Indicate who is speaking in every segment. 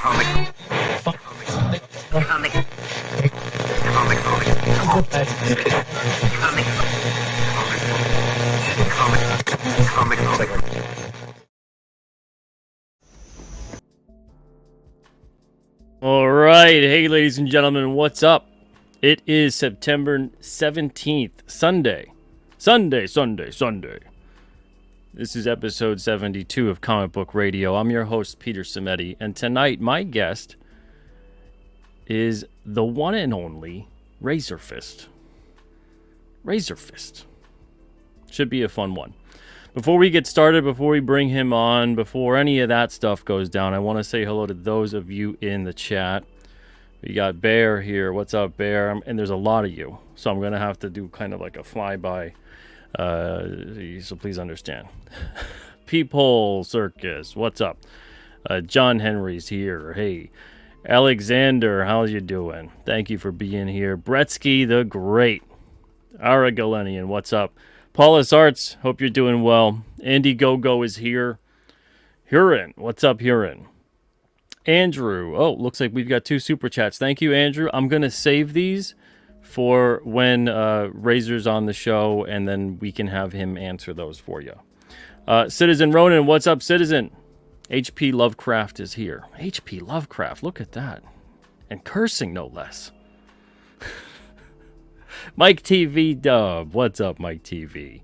Speaker 1: All right, hey ladies and gentlemen, what's up? It is September 17th, Sunday. This is episode 72 of Comic Book Radio. I'm your host, Peter Cimetti, and tonight my guest is the one and only RAZöRFIST. RAZöRFIST. Should be a fun one. Before we get started, before we bring him on, before any of that stuff goes down, I want to say hello to those of you in the chat. We got Bear here. What's up, Bear? And there's a lot of you, so I'm going to have to do kind of like a flyby, so please understand. Peephole Circus, what's up? John Henry's here. Hey. Alexander, how's you doing? Thank you for being here. Bretsky the Great. Ara Galenian, what's up? Paulus Arts, hope you're doing well. Andy Go-Go is here. Huron, what's up, Huron? Andrew, oh, looks like we've got 2 super chats. Thank you, Andrew. I'm going to save these for when Razor's on the show, and then we can have him answer those for you. Citizen Ronan, what's up, Citizen? H.P. Lovecraft is here. H.P. Lovecraft, look at that. And cursing, no less. Mike TV Dub, what's up, Mike TV?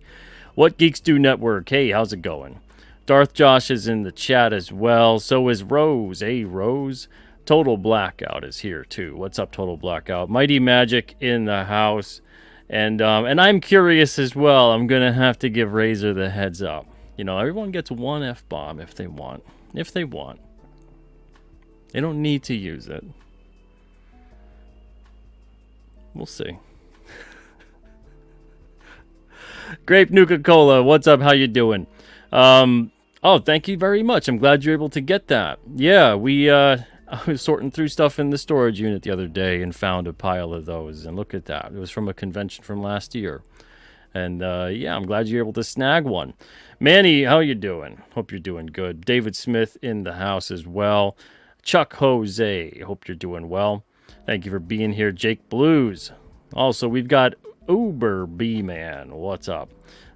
Speaker 1: What Geeks Do Network, hey, how's it going? Darth Josh is in the chat as well. So is Rose, hey, Rose. Total Blackout is here too. What's up, Total Blackout? Mighty Magic in the house. And I'm curious as well. I'm going to have to give Razor the heads up. You know, everyone gets one F-bomb if they want. If they want. They don't need to use it. We'll see. Grape Nuka-Cola, what's up? How you doing? Oh, thank you very much. I'm glad you're able to get that. Yeah, I was sorting through stuff in the storage unit the other day and found a pile of those. And look at that. It was from a convention from last year. And yeah, I'm glad you're able to snag one. Manny, how you doing? Hope you're doing good. David Smith in the house as well. Chuck Jose, hope you're doing well. Thank you for being here. Jake Blues. Also, we've got Uber B-Man. What's up?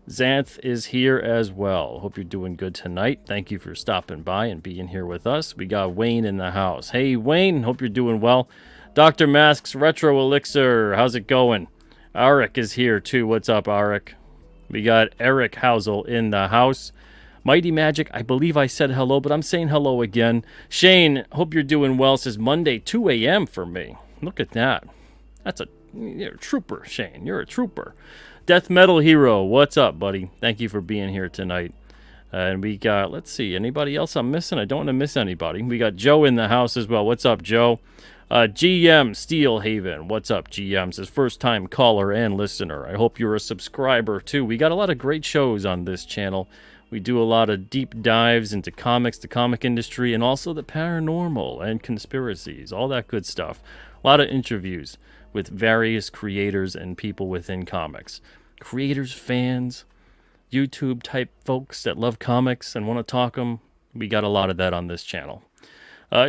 Speaker 1: Xanth is here as well. Hope you're doing good tonight. Thank you for stopping by and being here with us. We got Wayne in the house. Hey, Wayne. Hope you're doing well. Dr. Mask's Retro Elixir. How's it going? Arik is here too. What's up, Arik? We got Eric Housel in the house. Mighty Magic, I believe I said hello, but I'm saying hello again. Shane, hope you're doing well. Says Monday, 2 a.m. for me. Look at that. You're a trooper, Shane. You're a trooper. Death Metal Hero, what's up, buddy? Thank you for being here tonight. And we got, let's see, anybody else I'm missing? I don't want to miss anybody. We got Joe in the house as well. What's up, Joe? GM Steelhaven, what's up, GM? Says first time caller and listener. I hope you're a subscriber too. We got a lot of great shows on this channel. We do a lot of deep dives into comics, the comic industry, and also the paranormal and conspiracies, all that good stuff. A lot of interviews with various creators and people within comics. Creators, fans, YouTube type folks that love comics and want to talk them. We got a lot of that on this channel.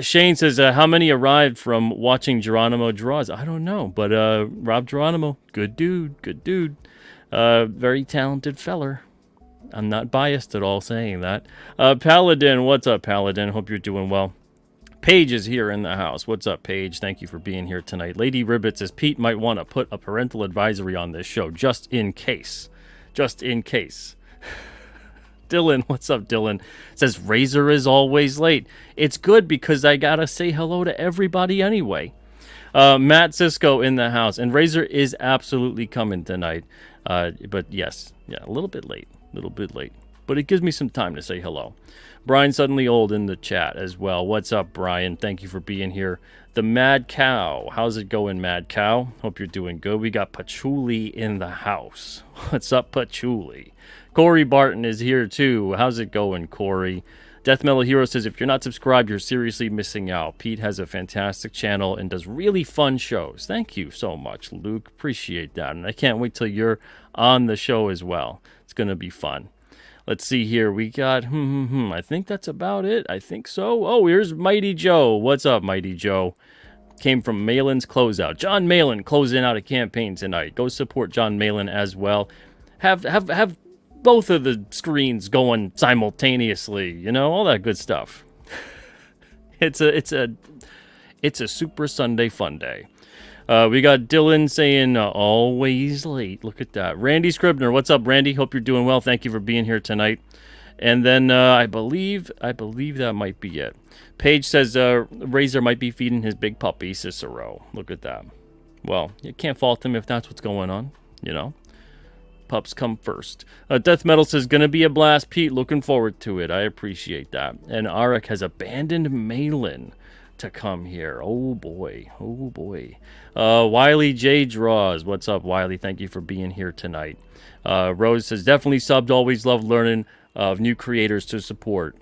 Speaker 1: Shane says, how many arrived from watching Geronimo Draws? I don't know, but Rob Geronimo, good dude. Very talented feller. I'm not biased at all saying that. Paladin, what's up, Paladin? Hope you're doing well. Paige is here in the house. What's up, Paige? Thank you for being here tonight. Lady Ribbit says, Pete might want to put a parental advisory on this show, just in case. Just in case. Dylan, what's up, Dylan? Says, Razor is always late. It's good because I gotta say hello to everybody anyway. Matt Cisco in the house. And Razor is absolutely coming tonight. But yes, yeah, a little bit late. But it gives me some time to say hello. Brian Suddenly Old in the chat as well. What's up, Brian? Thank you for being here. The Mad Cow. How's it going, Mad Cow? Hope you're doing good. We got Patchouli in the house. What's up, Patchouli? Corey Barton is here too. How's it going, Corey? Death Metal Hero says, if you're not subscribed, you're seriously missing out. Pete has a fantastic channel and does really fun shows. Thank you so much, Luke. Appreciate that. And I can't wait till you're on the show as well. It's going to be fun. Let's see here. We got, I think that's about it. I think so. Oh, here's Mighty Joe. What's up, Mighty Joe? Came from Malin's Closeout. John Malin closing out a campaign tonight. Go support John Malin as well. Have both of the screens going simultaneously. You know, all that good stuff. It's a Super Sunday fun day. We got Dylan saying always late. Look at that. Randy Scribner, what's up, Randy? Hope you're doing well. Thank you for being here tonight. And then I believe that might be it. Paige says Razor might be feeding his big puppy Cicero. Look at that. Well, you can't fault him if that's what's going on. You know, pups come first. Death Metal says gonna be a blast, Pete. Looking forward to it. I appreciate that. And Arik has abandoned Malin to come here. Oh boy. Wiley J Draws. What's up, Wiley? Thank you for being here tonight. Rose says definitely subbed. Always love learning of new creators to support.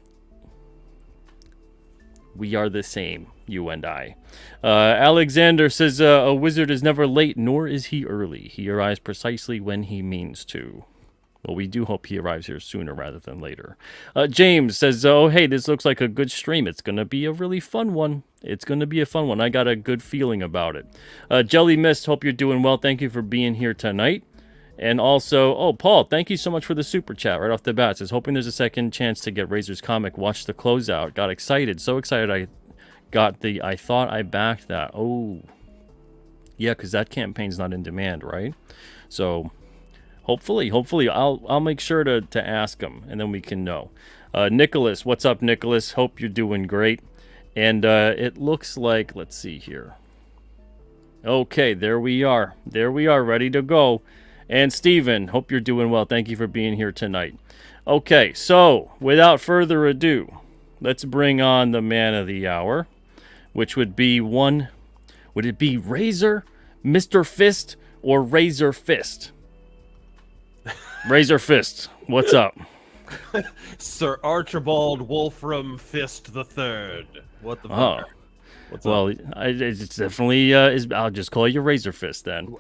Speaker 1: We are the same, you and I. Alexander says a wizard is never late, nor is he early. He arrives precisely when he means to. Well, we do hope he arrives here sooner rather than later. James says, oh, hey, this looks like a good stream. It's going to be a really fun one. I got a good feeling about it. Jelly Mist, hope you're doing well. Thank you for being here tonight. And also, Paul, thank you so much for the super chat right off the bat. Says, hoping there's a second chance to get Razor's comic. Watch the closeout. Got excited. So excited I thought I backed that. Oh. Yeah, because that campaign's not in demand, right? So, hopefully, I'll make sure to ask him, and then we can know. Nicholas, what's up, Nicholas? Hope you're doing great. And it looks like, let's see here. Okay, there we are. Ready to go. And Steven, hope you're doing well. Thank you for being here tonight. Okay, so without further ado, let's bring on the man of the hour, which would be would it be Razor, Mr. Fist, or Razor Fist? Razor Fist, what's up?
Speaker 2: Sir Archibald Wolfram Fist III. What the fuck?
Speaker 1: Oh. Well, it's definitely I'll just call you Razor Fist then.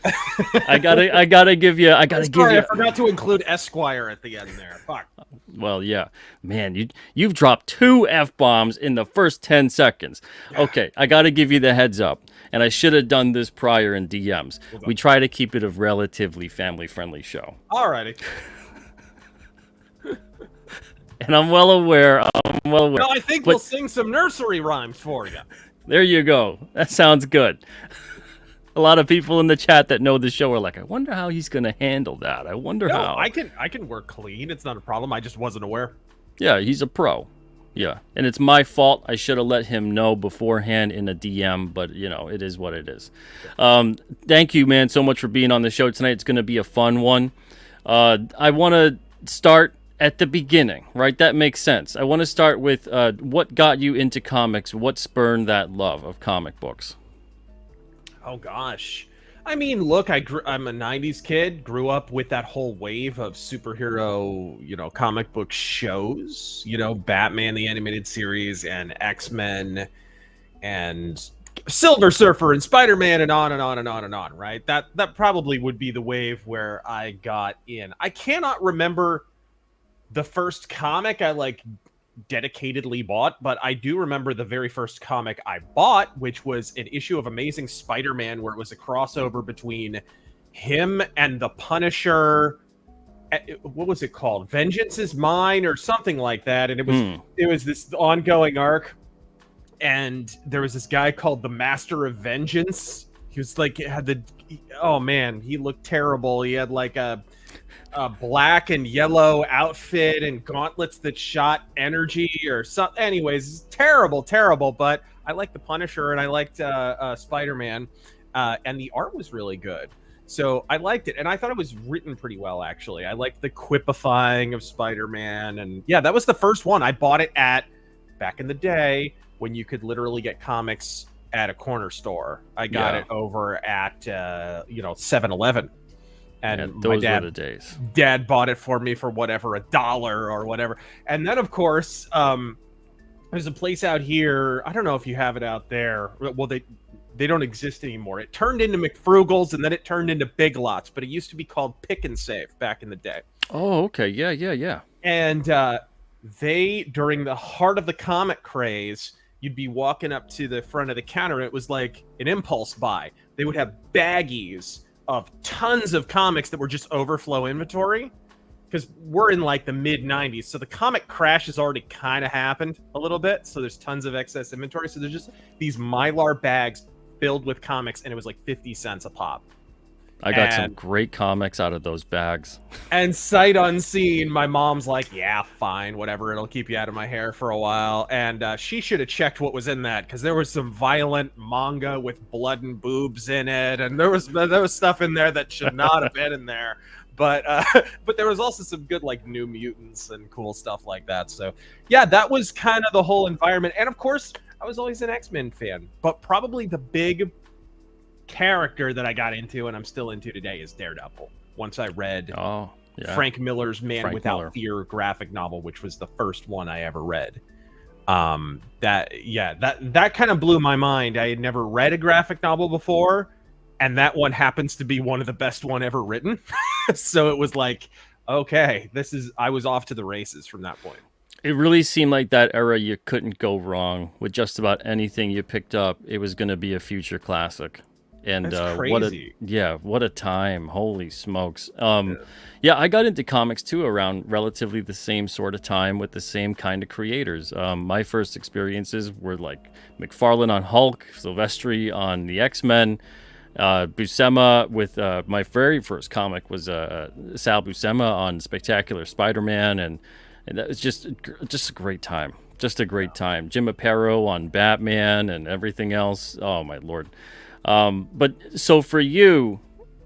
Speaker 1: I gotta give you. I
Speaker 2: forgot to include Esquire at the end there. Fuck.
Speaker 1: Well, yeah, man, you've dropped 2 F-bombs in the first 10 seconds. Okay, I gotta give you the heads up, and I should have done this prior in DMs. We try to keep it a relatively family-friendly show.
Speaker 2: Alrighty.
Speaker 1: And I'm well aware.
Speaker 2: Well, I think we'll sing some nursery rhymes for you.
Speaker 1: There you go. That sounds good. A lot of people in the chat that know the show are like, I wonder how he's going to handle that. I wonder how.
Speaker 2: I can work clean. It's not a problem. I just wasn't aware.
Speaker 1: Yeah, he's a pro. Yeah, and it's my fault. I should have let him know beforehand in a DM, but, you know, it is what it is. Thank you, man, so much for being on the show tonight. It's going to be a fun one. I want to start at the beginning, right? That makes sense. I want to start with what got you into comics? What spurned that love of comic books?
Speaker 2: Oh, gosh. I mean, look, I'm a 90s kid, grew up with that whole wave of superhero, comic book shows, Batman, the animated series, and X-Men, and Silver Surfer, and Spider-Man, and on and on and on and on, right? That probably would be the wave where I got in. I cannot remember the first comic I dedicatedly bought, but I do remember the very first comic I bought, which was an issue of Amazing Spider-Man, where it was a crossover between him and the Punisher. What was it called? Vengeance is Mine or something like that. And it was this ongoing arc. And there was this guy called the Master of Vengeance. He was he looked terrible. He had a black and yellow outfit and gauntlets that shot energy or something. Anyways, terrible. But I liked the Punisher and I liked Spider-Man, and the art was really good. So I liked it, and I thought it was written pretty well, actually. I liked the quipifying of Spider-Man, and yeah, that was the first one. I bought it back in the day when you could literally get comics at a corner store. I got it over at 7-Eleven. And
Speaker 1: those were the days.
Speaker 2: Dad bought it for me for whatever, $1 or whatever. And then, of course, there's a place out here. I don't know if you have it out there. Well, they don't exist anymore. It turned into McFrugal's, and then it turned into Big Lots. But it used to be called Pick and Save back in the day.
Speaker 1: Oh, okay. Yeah.
Speaker 2: And they, during the heart of the comic craze, you'd be walking up to the front of the counter, and it was like an impulse buy. They would have baggies of tons of comics that were just overflow inventory, because we're in like the mid 90s, so the comic crash has already kind of happened a little bit, so there's tons of excess inventory. So there's just these Mylar bags filled with comics, and it was like 50 cents a pop.
Speaker 1: I got some great comics out of those bags.
Speaker 2: And sight unseen, my mom's like, yeah, fine, whatever, it'll keep you out of my hair for a while. And she should have checked what was in that, because there was some violent manga with blood and boobs in it, and there was stuff in there that should not have been in there. But there was also some good, like, New Mutants and cool stuff like that. So yeah, that was kind of the whole environment. And of course, I was always an X-Men fan, but probably the big character that I got into, and I'm still into today, is Daredevil. Once I read Frank Miller's Without Fear graphic novel, which was the first one I ever read. That kind of blew my mind. I had never read a graphic novel before, and that one happens to be one of the best one ever written. So it was like, okay, I was off to the races from that point.
Speaker 1: It really seemed like that era you couldn't go wrong with just about anything you picked up. It was going to be a future classic. And
Speaker 2: that's crazy.
Speaker 1: What a time. Holy smokes. I got into comics too around relatively the same sort of time with the same kind of creators. My first experiences were like McFarlane on Hulk, Silvestri on the X-Men, Buscema with my very first comic was Sal Buscema on Spectacular Spider-Man, and that was just a great time. Just a great time. Jim Aparo on Batman and everything else. Oh my Lord. But so for you,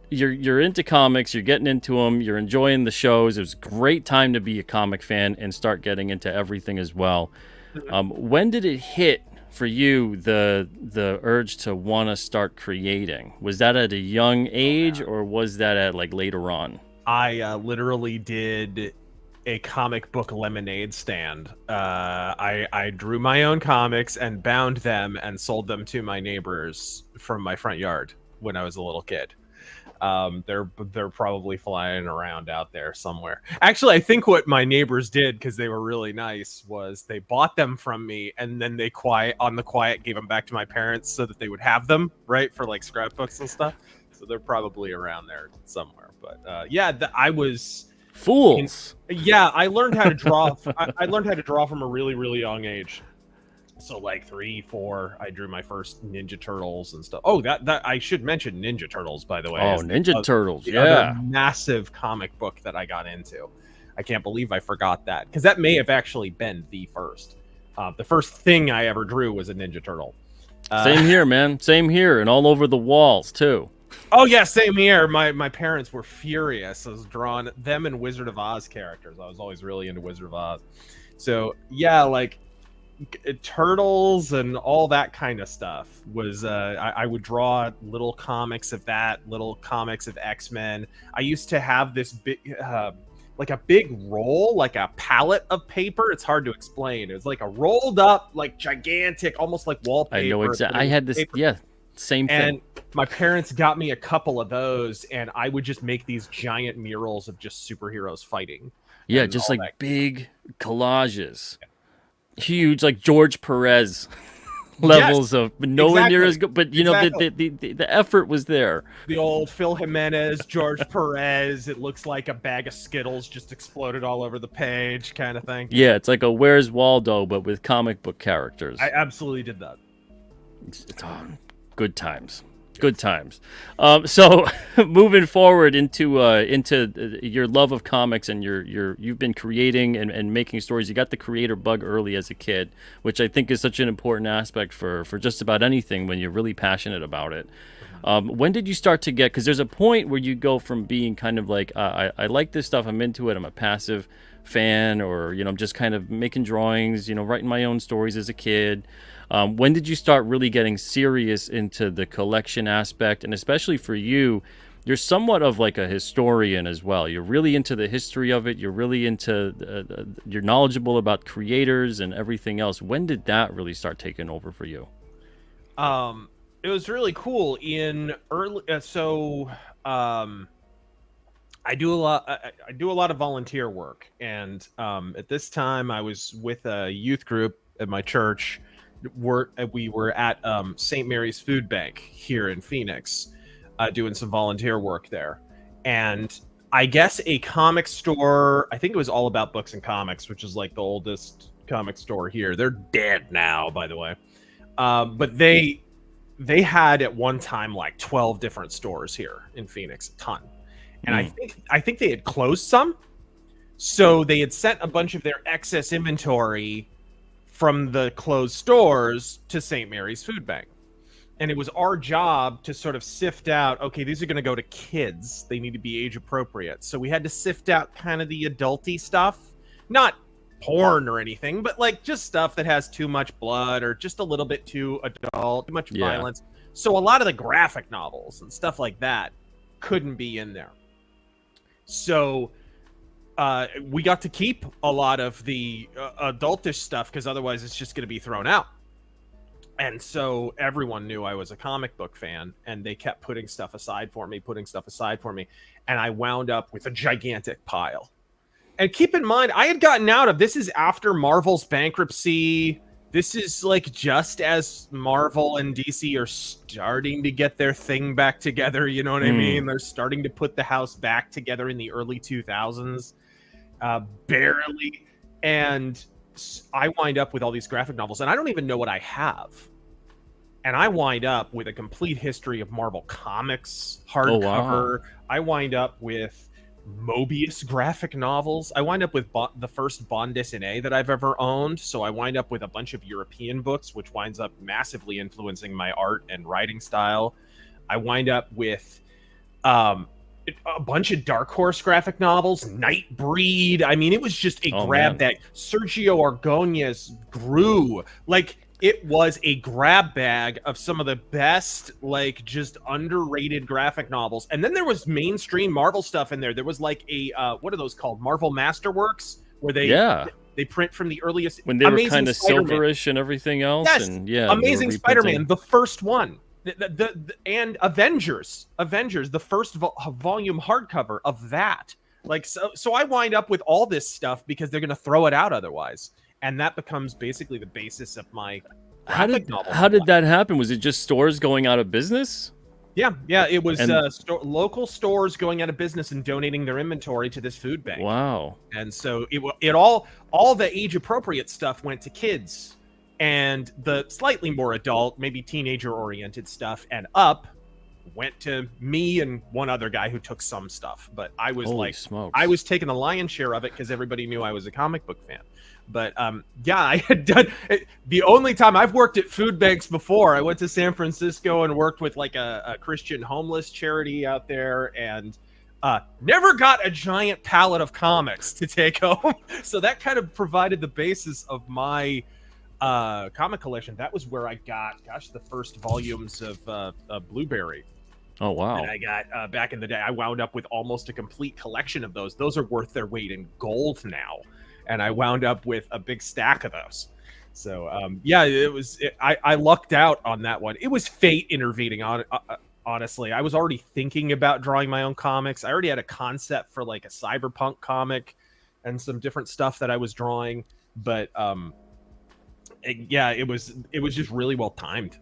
Speaker 1: you're into comics, you're getting into them, you're enjoying the shows. It was a great time to be a comic fan and start getting into everything as well. When did it hit for you the urge to want to start creating? Was that at a young age, or was that at like later on?
Speaker 2: I literally did a comic book lemonade stand. I drew my own comics and bound them and sold them to my neighbors from my front yard when I was a little kid. They're probably flying around out there somewhere. Actually, I think what my neighbors did, because they were really nice, was they bought them from me, and then they on the quiet gave them back to my parents so that they would have them, right, for like scrapbooks and stuff. So they're probably around there somewhere. But I was
Speaker 1: fools.
Speaker 2: I learned how to draw. I learned how to draw from a really, really young age. So like 3, 4, I drew my first Ninja Turtles and stuff. Oh, that I should mention Ninja Turtles, by the way.
Speaker 1: Oh, Ninja Turtles,
Speaker 2: other massive comic book that I got into. I can't believe I forgot that, because that may have actually been the first. The first thing I ever drew was a Ninja Turtle.
Speaker 1: Same here, man. Same here, and all over the walls too.
Speaker 2: Oh yeah, same here. My parents were furious. I was drawing them and Wizard of Oz characters. I was always really into Wizard of Oz. So yeah, like Turtles and all that kind of stuff was I would draw little comics of that, little comics of X-Men. I used to have this big like a big roll, like a palette of paper. It's hard to explain. It was like a rolled up, like gigantic, almost like wallpaper.
Speaker 1: I know exactly. I had this paper. Same thing.
Speaker 2: And my parents got me a couple of those, and I would just make these giant murals of just superheroes fighting.
Speaker 1: Yeah, just like big collages. Yeah. Huge, like George Perez levels of nowhere near as good. But, you know, the effort was there.
Speaker 2: The old Phil Jimenez, George Perez. It looks like a bag of Skittles just exploded all over the page kind of thing.
Speaker 1: Yeah, it's like a Where's Waldo, but with comic book characters.
Speaker 2: I absolutely did that.
Speaker 1: It's good times. Good times. So moving forward into your love of comics, and you've been creating and making stories. You got the creator bug early as a kid, which I think is such an important aspect for just about anything when you're really passionate about it. When did you start to get, because there's a point where you go from being kind of like, I like this stuff, I'm into it, I'm a passive fan, or, you know, I'm just kind of making drawings, you know, writing my own stories as a kid. When did you start really getting serious into the collection aspect? And especially for you, you're somewhat of like a historian as well. You're really into the history of it. You're really into, you're knowledgeable about creators and everything else. When did that really start taking over for you?
Speaker 2: It was really cool in early, I do a lot. I do a lot of volunteer work, and at this time, I was with a youth group at my church. We were at St. Mary's Food Bank here in Phoenix, doing some volunteer work there, and I guess a comic store. I think it was All About Books and Comics, which is like the oldest comic store here. They're dead now, by the way, but they had at one time like 12 different stores here in Phoenix, a ton. And I think they had closed some, so they had sent a bunch of their excess inventory from the closed stores to St. Mary's Food Bank. And it was our job to sort of sift out, okay, these are going to go to kids. They need to be age appropriate. So we had to sift out kind of the adulty stuff, not porn or anything, but like just stuff that has too much blood or just a little bit too adult, too much violence. So a lot of the graphic novels and stuff like that couldn't be in there. So we got to keep a lot of the adultish stuff because otherwise it's just going to be thrown out. And so everyone knew I was a comic book fan, and they kept putting stuff aside for me. And I wound up with a gigantic pile. And keep in mind, I had gotten out of, this is after Marvel's bankruptcy. This is like just as Marvel and DC are starting to get their thing back together. You know what I mean? They're starting to put the house back together in the early 2000s, barely. And I wind up with all these graphic novels, and I don't even know what I have. And I wind up with a complete history of Marvel Comics, hardcover. I wind up with Mobius graphic novels. I wind up with the first Bond Dessinée that I've ever owned. So I wind up with a bunch of European books, which winds up massively influencing my art and writing style. I wind up with a bunch of Dark Horse graphic novels, Nightbreed. I mean, it was just a grab bag. Sergio Argonia's Gru. Like, it was a grab bag of some of the best, like, just underrated graphic novels. And then there was mainstream Marvel stuff in there. There was like a, what are those called? Marvel Masterworks, where they print from the earliest.
Speaker 1: When they were kind of silverish and everything else.
Speaker 2: Yes,
Speaker 1: and
Speaker 2: Amazing Spider-Man, the first one. And Avengers, the first volume hardcover of that. Like, so I wind up with all this stuff because they're going to throw it out otherwise. And that becomes basically the basis of my graphic novel.
Speaker 1: How did that happen? Was it just stores going out of business?
Speaker 2: Yeah, it was local stores going out of business and donating their inventory to this food bank.
Speaker 1: Wow.
Speaker 2: And so it all the age appropriate stuff went to kids, and the slightly more adult, maybe teenager oriented stuff and up went to me and one other guy who took some stuff. But I was I was taking the lion's share of it because everybody knew I was a comic book fan. But I had done the only time I've worked at food banks before. I went to San Francisco and worked with like a Christian homeless charity out there, and never got a giant pallet of comics to take home. So that kind of provided the basis of my comic collection. That was where I got, the first volumes of Blueberry.
Speaker 1: Oh, wow.
Speaker 2: And I got, back in the day, I wound up with almost a complete collection of those. Those are worth their weight in gold now. And I wound up with a big stack of those. So, I lucked out on that one. It was fate intervening, honestly. I was already thinking about drawing my own comics. I already had a concept for like a cyberpunk comic and some different stuff that I was drawing. But, it was just really well timed.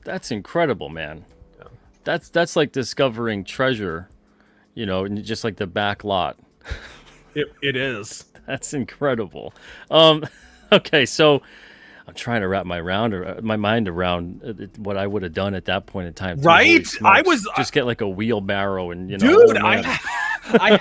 Speaker 1: That's incredible, man. Yeah. That's like discovering treasure, just like the back lot.
Speaker 2: It is.
Speaker 1: That's incredible. Okay, so I'm trying to wrap my mind around what I would have done at that point in time.
Speaker 2: Right? I was
Speaker 1: just get like a wheelbarrow and
Speaker 2: dude, I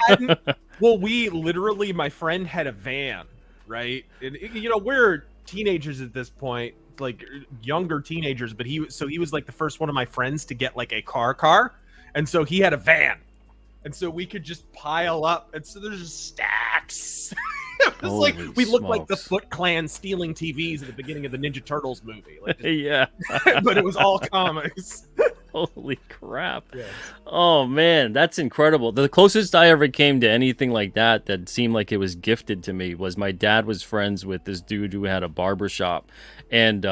Speaker 2: hadn't. Well, we literally, my friend had a van, right? And we're teenagers at this point, like younger teenagers, but he was like the first one of my friends to get like a car, and so he had a van. And so we could just pile up. And so there's just stacks. It was like we looked like the Foot Clan stealing TVs at the beginning of the Ninja Turtles movie. Like
Speaker 1: yeah.
Speaker 2: But it was all comics.
Speaker 1: Holy crap.
Speaker 2: Yes.
Speaker 1: Oh man, that's incredible. The closest I ever came to anything like that that seemed like it was gifted to me was my dad was friends with this dude who had a barber shop, and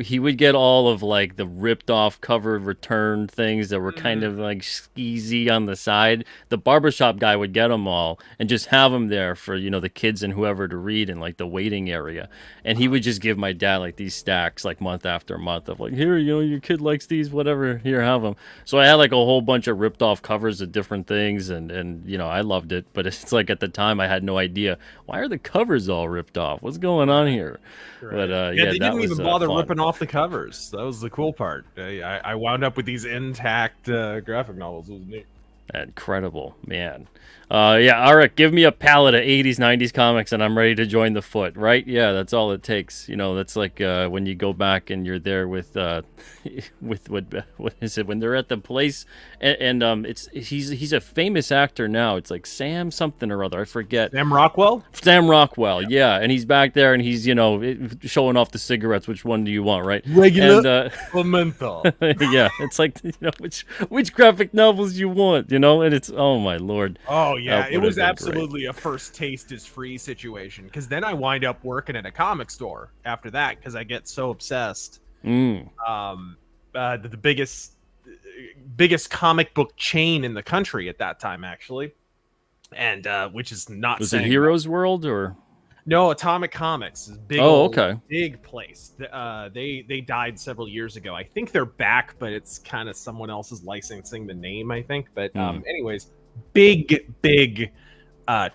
Speaker 1: he would get all of like the ripped off cover return things that were kind of like skeezy on the side. The barbershop guy would get them all and just have them there for, you know, the kids and whoever to read in like the waiting area. And he would just give my dad like these stacks like month after month of like, here, you know, your kid likes these, whatever, here, have them. So I had like a whole bunch of ripped off covers of different things, and you know, I loved it. But it's like at the time I had no idea, why are the covers all ripped off? What's going on here?
Speaker 2: Right.
Speaker 1: But
Speaker 2: yeah,
Speaker 1: yeah,
Speaker 2: they
Speaker 1: that
Speaker 2: didn't
Speaker 1: was
Speaker 2: even bother
Speaker 1: fun.
Speaker 2: ripping off the covers. That was the cool part. I wound up with these intact graphic novels. It was neat.
Speaker 1: Incredible, man. Yeah, Arik, give me a palette of 80s, 90s comics and I'm ready to join the foot, right? Yeah, that's all it takes. You know, that's like when you go back and you're there with with what is it, when they're at the place and it's he's a famous actor now. It's like Sam something or other, I forget.
Speaker 2: Sam Rockwell?
Speaker 1: Sam Rockwell, yeah, and he's back there and he's, you know, showing off the cigarettes. Which one do you want, right?
Speaker 2: Regular
Speaker 1: And,
Speaker 2: or menthol?
Speaker 1: yeah, it's like, you know, which graphic novels you want, you know, and it's, oh my lord.
Speaker 2: Oh yeah,
Speaker 1: That
Speaker 2: it
Speaker 1: would
Speaker 2: was
Speaker 1: have been great.
Speaker 2: absolutely a first taste is free situation. Because then I wind up working at a comic store after that because I get so obsessed. The biggest comic book chain in the country at that time, actually, and which is not
Speaker 1: Was it
Speaker 2: saying
Speaker 1: Heroes World or?
Speaker 2: no. Atomic Comics is big.
Speaker 1: Oh, okay.
Speaker 2: Big place. They died several years ago. I think they're back, but it's kind of someone else's licensing the name, I think. But anyways, big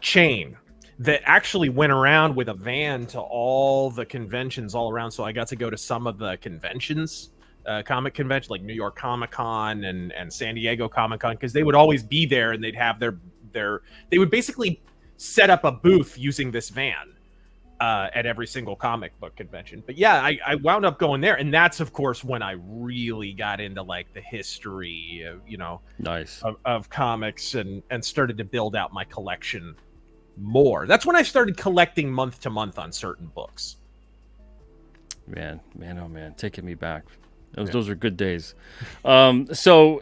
Speaker 2: chain that actually went around with a van to all the conventions all around. So I got to go to some of the conventions, comic conventions like New York Comic Con and San Diego Comic Con, because they would always be there and they'd have they would basically set up a booth using this van at every single comic book convention. But yeah, I wound up going there, and that's of course when I really got into like the history of, you know,
Speaker 1: Nice.
Speaker 2: of comics and started to build out my collection more. That's when I started collecting month to month on certain books.
Speaker 1: Man, oh man, taking me back.
Speaker 2: Yeah.
Speaker 1: Those are good days. So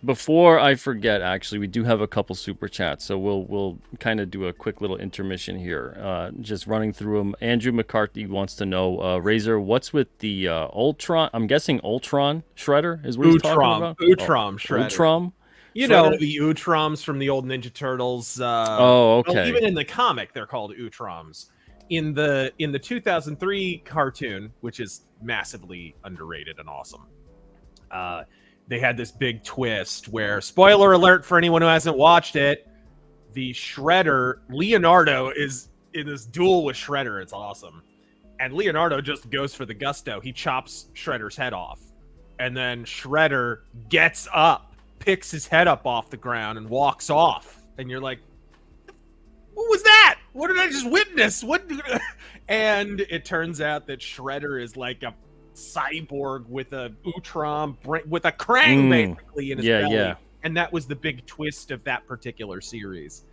Speaker 1: before I forget, actually, we do have a couple super chats, so we'll kind of do a quick little intermission here. Just running through them. Andrew McCarthy wants to know, Razor, what's with the Ultron? I'm guessing Ultron Shredder is what he's talking about.
Speaker 2: Utrom Shredder.
Speaker 1: Utrom.
Speaker 2: You
Speaker 1: Shredder?
Speaker 2: know, the Utroms from the old Ninja Turtles.
Speaker 1: Oh, okay.
Speaker 2: Well, even in the comic, they're called Utroms. In the 2003 cartoon, which is massively underrated and awesome, they had this big twist where, spoiler alert for anyone who hasn't watched it, the Shredder, Leonardo, is in this duel with Shredder. It's awesome. And Leonardo just goes for the gusto. He chops Shredder's head off. And then Shredder gets up, picks his head up off the ground, and walks off. And you're like, what was that? What did I just witness? What? And it turns out that Shredder is like a cyborg with a Utrom, with a Krang basically in his belly.
Speaker 1: Yeah.
Speaker 2: And that was the big twist of that particular series.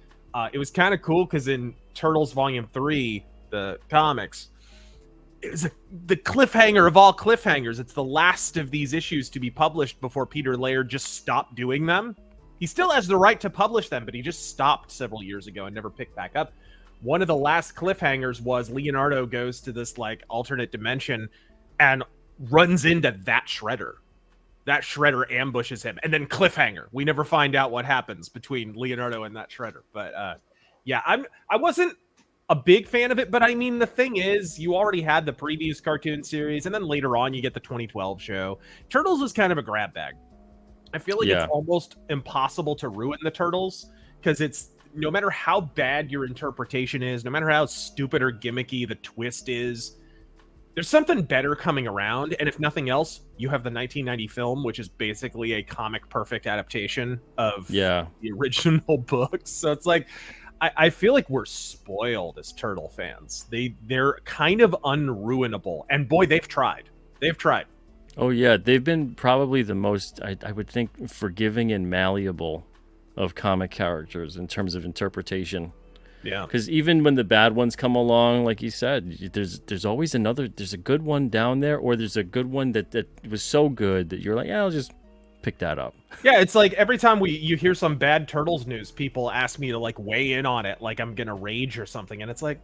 Speaker 2: It was kind of cool because in Turtles Volume 3, the comics, it was the cliffhanger of all cliffhangers. It's the last of these issues to be published before Peter Laird just stopped doing them. He still has the right to publish them, but he just stopped several years ago and never picked back up. One of the last cliffhangers was Leonardo goes to this like alternate dimension and runs into that Shredder. That Shredder ambushes him, and then cliffhanger. We never find out what happens between Leonardo and that Shredder. But yeah, I wasn't a big fan of it, but I mean, the thing is, you already had the previous cartoon series, and then later on you get the 2012 show. Turtles was kind of a grab bag. I feel like it's almost impossible to ruin the Turtles, because it's, no matter how bad your interpretation is, no matter how stupid or gimmicky the twist is, there's something better coming around. And if nothing else, you have the 1990 film, which is basically a comic perfect adaptation of the original books. So it's like, I feel like we're spoiled as Turtle fans. They're kind of unruinable. And boy, they've tried. They've tried.
Speaker 1: Oh yeah, they've been probably the most, I would think, forgiving and malleable of comic characters in terms of interpretation.
Speaker 2: Yeah.
Speaker 1: Because even when the bad ones come along, like you said, there's always there's a good one down there, or there's a good one that was so good that you're like, yeah, I'll just pick that up.
Speaker 2: Yeah, it's like every time you hear some bad Turtles news, people ask me to like weigh in on it, like I'm gonna rage or something, and it's like,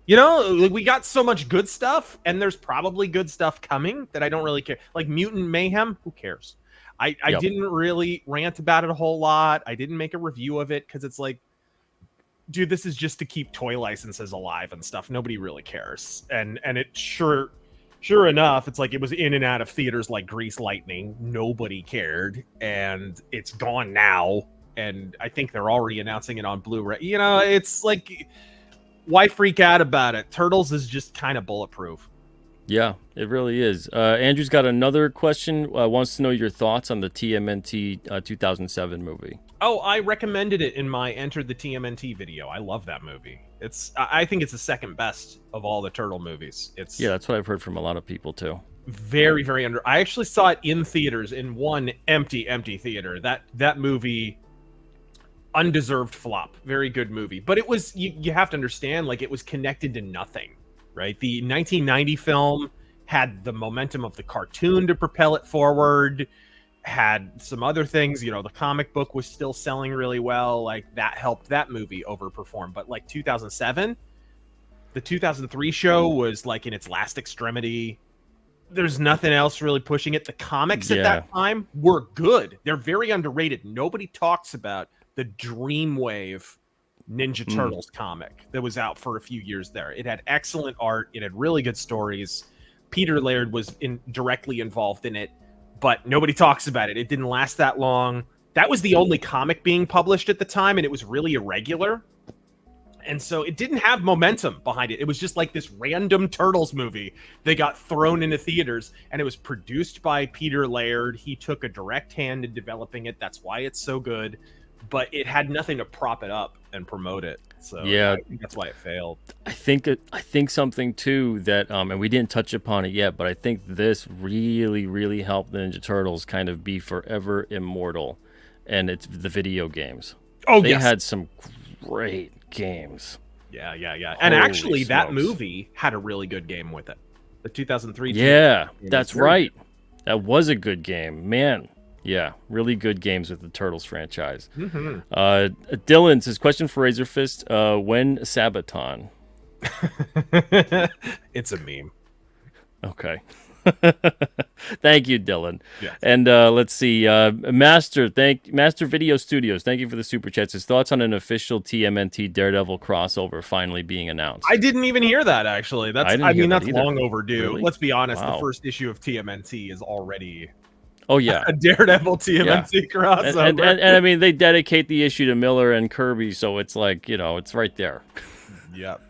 Speaker 2: you know, like, we got so much good stuff, and there's probably good stuff coming that I don't really care. Like Mutant Mayhem, who cares? I didn't really rant about it a whole lot. I didn't make a review of it because it's like, dude, this is just to keep toy licenses alive and stuff. Nobody really cares, and it sure enough, it's like it was in and out of theaters like grease lightning. Nobody cared, and it's gone now. And I think they're already announcing it on Blu-ray. You know, it's like, why freak out about it? Turtles is just kind of bulletproof.
Speaker 1: Yeah, it really is. Andrew's got another question. Wants to know your thoughts on the TMNT 2007 movie.
Speaker 2: Oh, I recommended it in my Enter the TMNT video. I love that movie. I think it's the second best of all the Turtle movies.
Speaker 1: Yeah, that's what I've heard from a lot of people too.
Speaker 2: Very, very under. I actually saw it in theaters, in one empty theater. That movie, undeserved flop. Very good movie, but it was, you have to understand, like, it was connected to nothing, right? The 1990 film had the momentum of the cartoon to propel it forward. Had some other things, you know, the comic book was still selling really well, like that helped that movie overperform. But like 2007, the 2003 show was like in its last extremity. There's nothing else really pushing it. The comics at that time were good. They're very underrated. Nobody talks about the Dreamwave Ninja Turtles comic that was out for a few years there. It had excellent art. It had really good stories. Peter Laird was directly involved in it, but nobody talks about it. It didn't last that long. That was the only comic being published at the time, and it was really irregular. And so it didn't have momentum behind it. It was just like this random Turtles movie that got thrown into theaters, and it was produced by Peter Laird. He took a direct hand in developing it. That's why it's so good. But it had nothing to prop it up and promote it. So
Speaker 1: yeah,
Speaker 2: I think that's why it failed.
Speaker 1: I think something too that and we didn't touch upon it yet, but I think this really helped the Ninja Turtles kind of be forever immortal, and it's the video games.
Speaker 2: Oh,
Speaker 1: they had some great games.
Speaker 2: Yeah. And
Speaker 1: Holy
Speaker 2: actually,
Speaker 1: smokes.
Speaker 2: that movie had a really good game with it. The 2003.
Speaker 1: Yeah, that's right. That was a good game, man. Yeah, really good games with the Turtles franchise. Dylan says, question for RAZöRFIST, when Sabaton?
Speaker 2: It's a meme.
Speaker 1: Okay. Thank you, Dylan.
Speaker 2: Yes.
Speaker 1: And let's see, Master Video Studios, thank you for the super chats. His thoughts on an official TMNT Daredevil crossover finally being announced.
Speaker 2: I didn't even hear that, actually. That's long overdue.
Speaker 1: Really?
Speaker 2: Let's be honest.
Speaker 1: Wow.
Speaker 2: The first issue of TMNT is already
Speaker 1: a
Speaker 2: Daredevil TMNT crossover.
Speaker 1: And I mean, they dedicate the issue to Miller and Kirby, so it's like, you know, it's right there.
Speaker 2: Yep.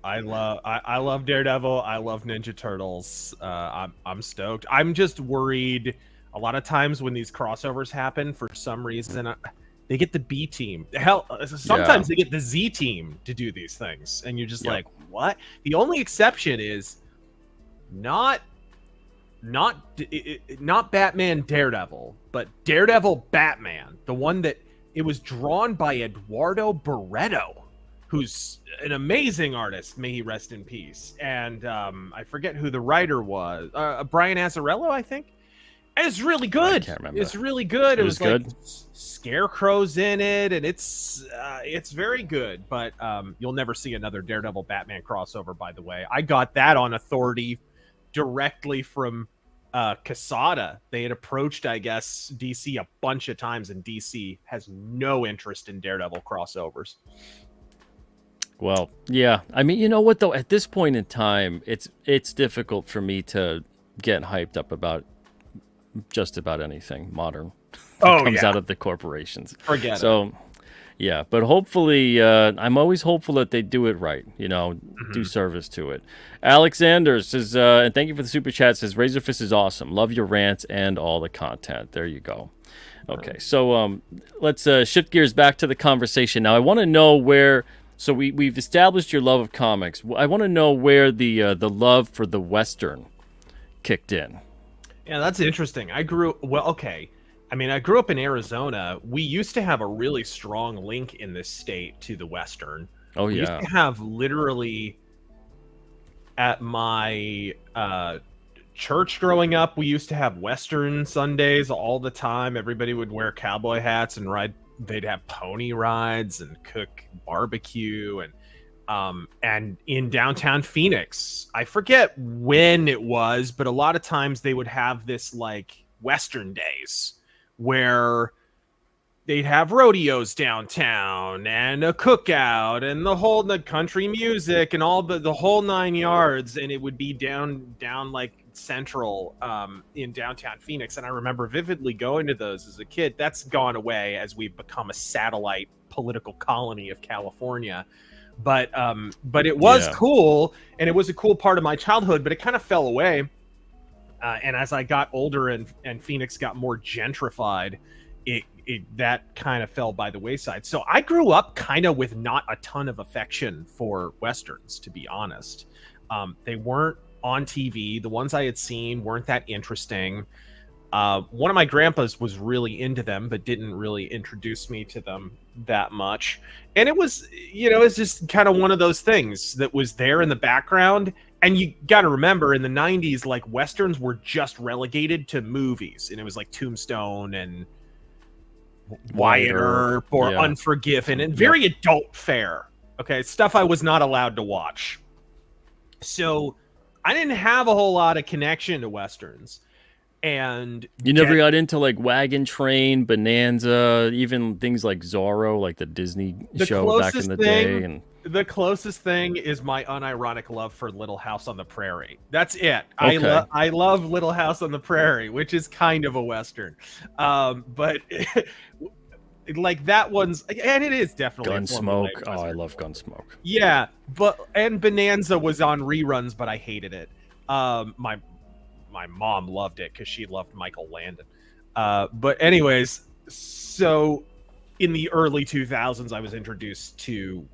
Speaker 2: I love Daredevil. I love Ninja Turtles. I'm stoked. I'm just worried. A lot of times when these crossovers happen, for some reason, they get the B team. Hell, sometimes they get the Z team to do these things, and you're just like, what? The only exception is not Batman Daredevil, but Daredevil Batman, the one that it was drawn by Eduardo Barreto, who's an amazing artist. May he rest in peace. And I forget who the writer was. Brian Azzarello, I think. And it's really good.
Speaker 1: I can't remember.
Speaker 2: It's really good.
Speaker 1: It was good.
Speaker 2: Like Scarecrow's in it, and it's very good. But you'll never see another Daredevil Batman crossover, by the way. I got that on authority directly from Casada. They had approached, I guess, DC a bunch of times, and DC has no interest in Daredevil crossovers.
Speaker 1: Well, yeah. I mean, you know what, though? At this point in time, it's difficult for me to get hyped up about just about anything modern that comes out of the corporations.
Speaker 2: Forget it.
Speaker 1: So, yeah. But hopefully, I'm always hopeful that they do it right, you know, do service to it. Alexander says, and thank you for the super chat, says, RAZöRFIST is awesome. Love your rants and all the content. There you go. Okay, so let's shift gears back to the conversation. Now, I want to know where... So we've established your love of comics. I want to know where the love for the Western kicked in.
Speaker 2: Yeah, that's interesting. I grew up in Arizona. We used to have a really strong link in this state to the Western.
Speaker 1: Oh,
Speaker 2: we
Speaker 1: yeah.
Speaker 2: used to have literally at my church growing up, we used to have Western Sundays all the time. Everybody would wear cowboy hats and ride. They'd have pony rides and cook barbecue and in downtown Phoenix, I forget when it was, but a lot of times they would have this like Western days where they'd have rodeos downtown and a cookout and the country music and all the whole 9 yards, and it would be down like central in downtown Phoenix. And I remember vividly going to those as a kid. That's gone away as we've become a satellite political colony of California. But it was cool, and it was a cool part of my childhood, but it kind of fell away. And as I got older and Phoenix got more gentrified, that kind of fell by the wayside. So I grew up kind of with not a ton of affection for Westerns, to be honest. They weren't on TV. The ones I had seen weren't that interesting. One of my grandpas was really into them, but didn't really introduce me to them that much. And it was, it's just kind of one of those things that was there in the background. And you got to remember, in the 90s, like, Westerns were just relegated to movies. And it was like Tombstone and Wyatt Earp or Unforgiven, and very adult fare. Okay, stuff I was not allowed to watch. So I didn't have a whole lot of connection to Westerns. And
Speaker 1: you never got into like Wagon Train, Bonanza, even things like Zorro, like the Disney show back in the day. And
Speaker 2: the closest thing is my unironic love for Little House on the Prairie. That's it.
Speaker 1: Okay.
Speaker 2: I love Little House on the Prairie, which is kind of a Western. But like that one's, and it is definitely
Speaker 1: Gunsmoke. Oh, I love Gunsmoke.
Speaker 2: Yeah, and Bonanza was on reruns, but I hated it. My mom loved it because she loved Michael Landon. But anyways, so in the early 2000s, I was introduced to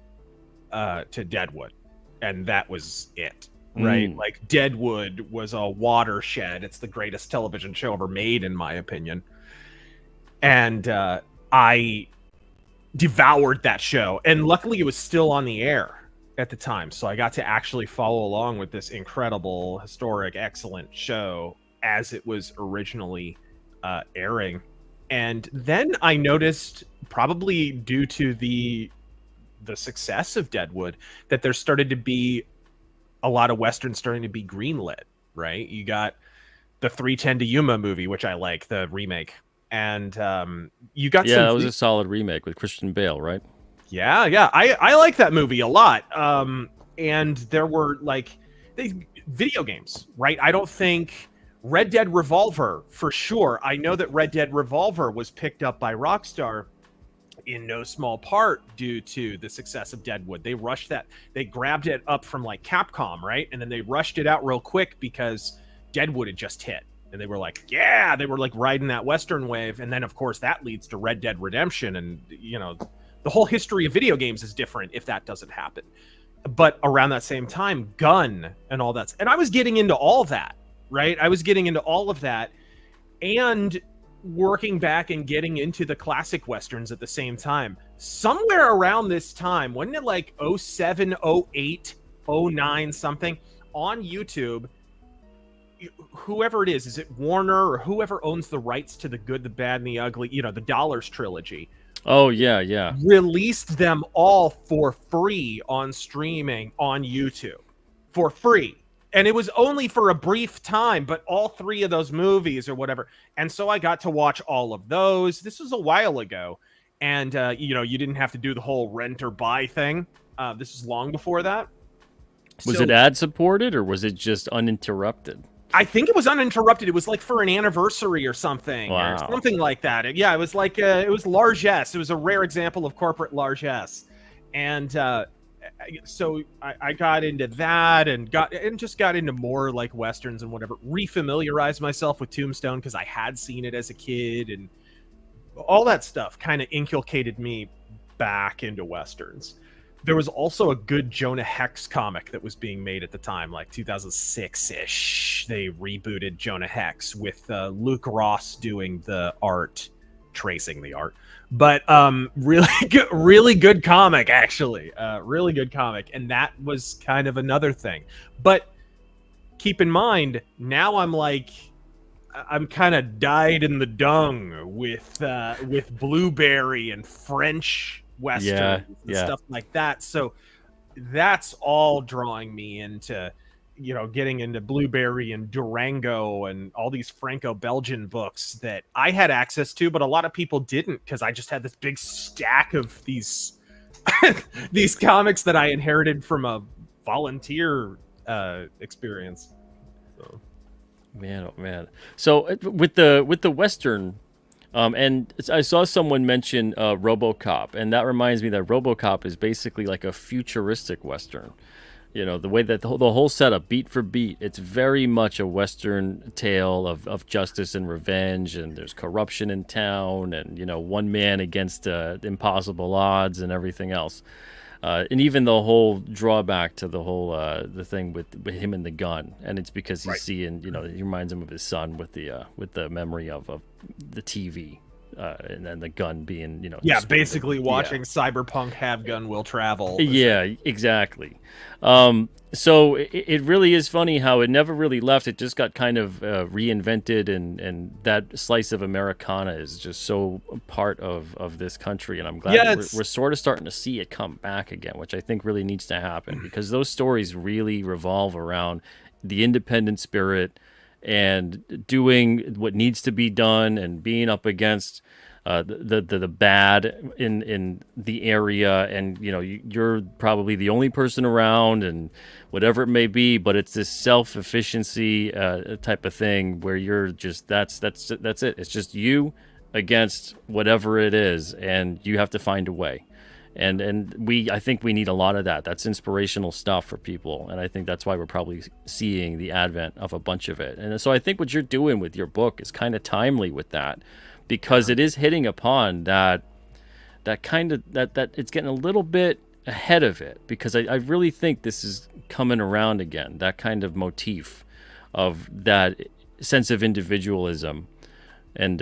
Speaker 2: Deadwood, and that was it, right? Like, Deadwood was a watershed. It's the greatest television show ever made, in my opinion. And I devoured that show, and luckily it was still on the air at the time, so I got to actually follow along with this incredible, historic, excellent show as it was originally airing. And then I noticed, probably due to the success of Deadwood, that there started to be a lot of Westerns starting to be greenlit, right? You got the 3:10 to Yuma movie, which I like, the remake. And you got
Speaker 1: that was a solid remake with Christian Bale, right?
Speaker 2: Yeah. I like that movie a lot. And there were like video games, right? I don't think Red Dead Revolver, for sure. I know that Red Dead Revolver was picked up by Rockstar in no small part due to the success of Deadwood. They rushed that. They grabbed it up from like Capcom, right? And then they rushed it out real quick because Deadwood had just hit. And they were like, they were like riding that Western wave. And then, of course, that leads to Red Dead Redemption. And, the whole history of video games is different if that doesn't happen. But around that same time, Gun and all that. And I was getting into all that, right? I was getting into all of that and working back and getting into the classic Westerns at the same time. Somewhere around this time, wasn't it like 07, 08, 09 something, on YouTube, whoever it is it Warner or whoever owns the rights to The Good, the Bad, and the Ugly, the Dollars trilogy.
Speaker 1: Oh, yeah.
Speaker 2: Released them all for free on streaming on YouTube. For free. And it was only for a brief time, but all three of those movies or whatever. And so I got to watch all of those. This was a while ago. And, you didn't have to do the whole rent or buy thing. This is long before that.
Speaker 1: Was it ad-supported, or was it just uninterrupted?
Speaker 2: I think it was uninterrupted. It was like for an anniversary or something, or something like that. It was like it was largesse. It was a rare example of corporate largesse, and so I got into that and just got into more like Westerns and whatever. Refamiliarized myself with Tombstone because I had seen it as a kid, and all that stuff kind of inculcated me back into Westerns. There was also a good Jonah Hex comic that was being made at the time, like 2006-ish. They rebooted Jonah Hex with Luke Ross doing the art, tracing the art. But really good comic, actually. Really good comic. And that was kind of another thing. But keep in mind, now I'm kind of dyed in the dung with Blueberry and French
Speaker 1: Yeah,
Speaker 2: westerns and
Speaker 1: yeah.
Speaker 2: stuff like that. So that's all drawing me into, getting into Blueberry and Durango and all these Franco-Belgian books that I had access to, but a lot of people didn't, because I just had this big stack of these these comics that I inherited from a volunteer experience. So.
Speaker 1: Man, oh man. So with the Western, and I saw someone mention RoboCop, and that reminds me that RoboCop is basically like a futuristic Western. You know, the way that the whole setup, beat for beat, it's very much a Western tale of justice and revenge, and there's corruption in town, and, one man against impossible odds and everything else. And even the whole drawback to the whole the thing with him and the gun, and it's because he's seeing, he reminds him of his son with the memory of the TV, and then the gun being,
Speaker 2: basically watching Cyberpunk Have Gun Will Travel.
Speaker 1: Yeah, exactly. So it really is funny how it never really left. It just got kind of reinvented, and that slice of Americana is just so part of this country. And I'm glad that we're sort of starting to see it come back again, which I think really needs to happen, because those stories really revolve around the independent spirit and doing what needs to be done and being up against the bad in the area, and you're probably the only person around, and whatever it may be, but it's this self-efficiency type of thing where you're just that's it. It's just you against whatever it is, and you have to find a way. And I think we need a lot of that. That's inspirational stuff for people, and I think that's why we're probably seeing the advent of a bunch of it. And so I think what you're doing with your book is kind of timely with that, because it is hitting upon that kind of that it's getting a little bit ahead of it, because I really think this is coming around again, that kind of motif of that sense of individualism. And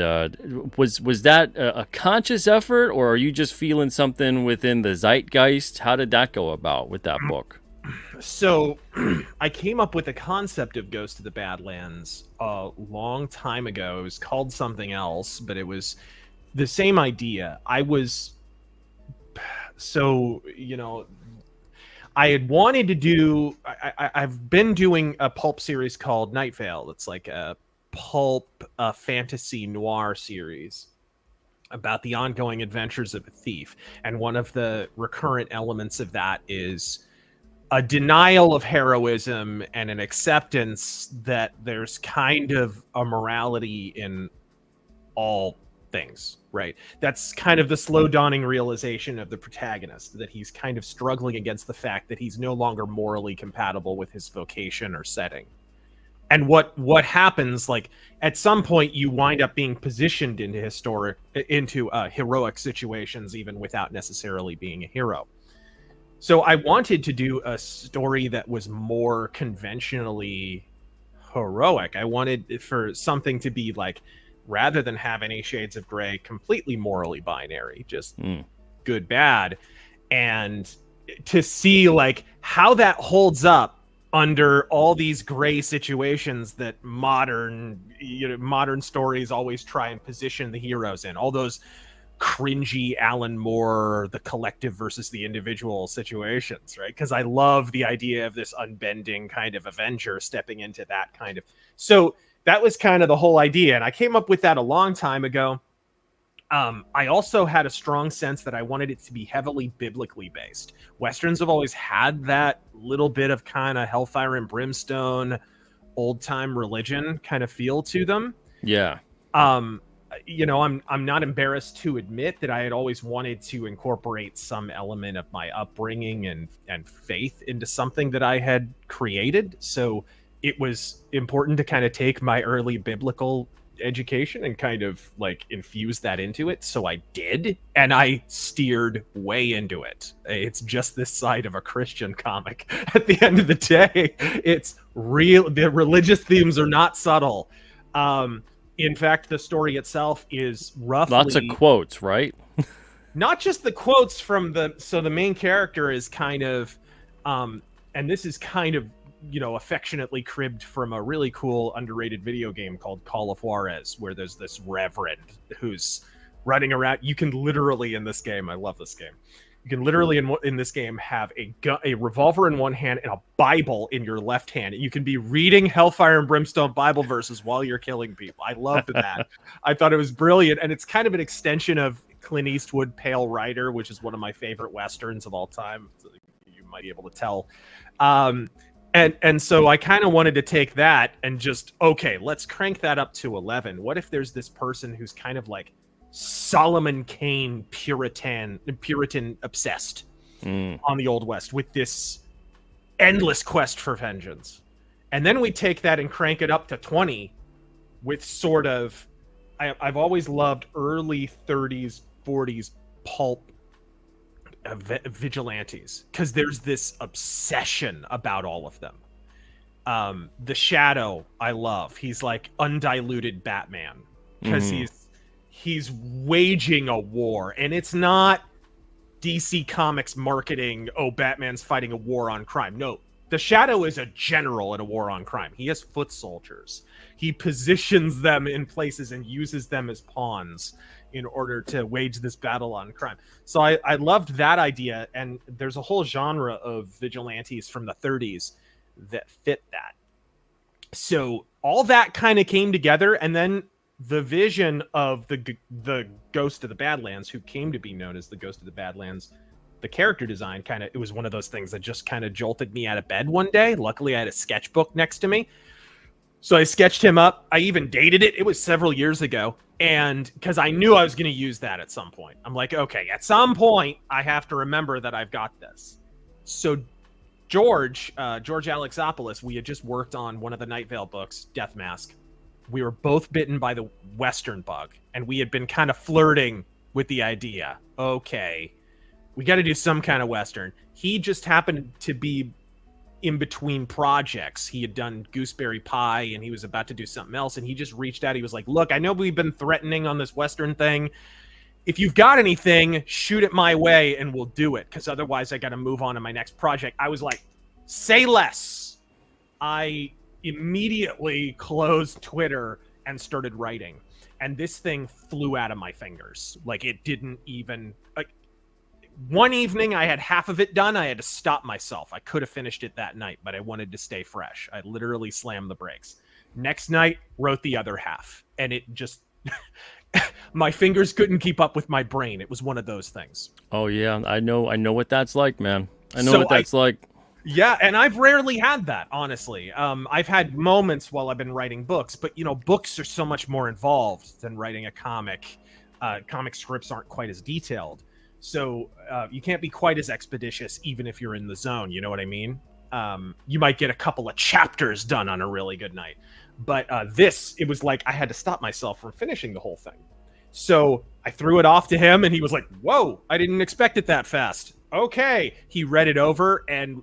Speaker 1: was that a conscious effort, or are you just feeling something within the zeitgeist? How did that go about with that book?
Speaker 2: So I came up with the concept of Ghost of the Badlands a long time ago. It was called something else, but it was the same idea. I had wanted to do, I've been doing a pulp series called Night Vale. It's like a pulp fantasy noir series about the ongoing adventures of a thief. And one of the recurrent elements of that is a denial of heroism and an acceptance that there's kind of a morality in all things, right? That's kind of the slow dawning realization of the protagonist, that he's kind of struggling against the fact that he's no longer morally compatible with his vocation or setting. And what happens, like, at some point you wind up being positioned into heroic situations, even without necessarily being a hero. So I wanted to do a story that was more conventionally heroic. I wanted for something to be like, rather than have any shades of gray, completely morally binary, just good, bad, and to see like how that holds up under all these gray situations that modern stories always try and position the heroes in. All those cringy Alan Moore, the collective versus the individual situations, right? Because I love the idea of this unbending kind of Avenger stepping into that kind of... So that was kind of the whole idea, and I came up with that a long time ago. I also had a strong sense that I wanted it to be heavily biblically based. Westerns have always had that little bit of kind of hellfire and brimstone, old-time religion kind of feel to them.
Speaker 1: Yeah.
Speaker 2: I'm not embarrassed to admit that I had always wanted to incorporate some element of my upbringing and faith into something that I had created. So it was important to kind of take my early biblical education and kind of like infuse that into it. So I did, and I steered way into it. It's just this side of a Christian comic. At the end of the day, it's real. The religious themes are not subtle. In fact, the story itself is roughly
Speaker 1: lots of quotes, right?
Speaker 2: Not just the quotes from the main character is kind of, and this is kind of affectionately cribbed from a really cool underrated video game called Call of Juarez, where there's this reverend who's running around. You can literally in this game, I love this game. You can literally in this game have a revolver in one hand and a Bible in your left hand. You can be reading Hellfire and Brimstone Bible verses while you're killing people. I loved that. I thought it was brilliant, and it's kind of an extension of Clint Eastwood Pale Rider, which is one of my favorite westerns of all time. You might be able to tell. And so I kind of wanted to take that and just, okay, let's crank that up to 11. What if there's this person who's kind of like Solomon Kane Puritan obsessed on the Old West with this endless quest for vengeance? And then we take that and crank it up to 20 with sort of, I've always loved early 30s, 40s pulp vigilantes, because there's this obsession about all of them. The Shadow, I love. He's like undiluted Batman, because he's waging a war, and it's not DC Comics marketing, oh, Batman's fighting a war on crime. No, the Shadow is a general in a war on crime. He has foot soldiers. He positions them in places and uses them as pawns in order to wage this battle on crime. So I loved that idea, and there's a whole genre of vigilantes from the 30s that fit that. So all that kind of came together, and then the vision of the Ghost of the Badlands, who came to be known as the Ghost of the Badlands, the character design it was one of those things that just kind of jolted me out of bed one day. Luckily, I had a sketchbook next to me. So I sketched him up. I even dated it. It was several years ago. And because I knew I was going to use that at some point. I'm like, okay, at some point, I have to remember that I've got this. So George Alexopoulos, we had just worked on one of the Night Vale books, Death Mask. We were both bitten by the Western bug. And we had been kind of flirting with the idea. Okay, we got to do some kind of Western. He just happened to be in between projects. He had done Gooseberry Pie and he was about to do something else, and he just reached out. He was like, look, I know we've been threatening on this Western thing. If you've got anything, shoot it my way and we'll do it, because otherwise I got to move on to my next project. I was like, say less. I immediately closed Twitter and started writing, and this thing flew out of my fingers. Like, it didn't even, like, one evening I had half of it done. I had to stop myself. I could have finished it that night, but I wanted to stay fresh. I literally slammed the brakes. Next night, wrote the other half, and it just my fingers couldn't keep up with my brain. It was one of those things.
Speaker 1: Oh yeah, I know what that's like, man. I know what that's like.
Speaker 2: Yeah, and I've rarely had that, honestly. I've had moments while I've been writing books, but books are so much more involved than writing a comic. Comic scripts aren't quite as detailed. So you can't be quite as expeditious even if you're in the zone, you know what I mean? You might get a couple of chapters done on a really good night. But it was like I had to stop myself from finishing the whole thing. So I threw it off to him, and he was like, whoa, I didn't expect it that fast. Okay. He read it over, and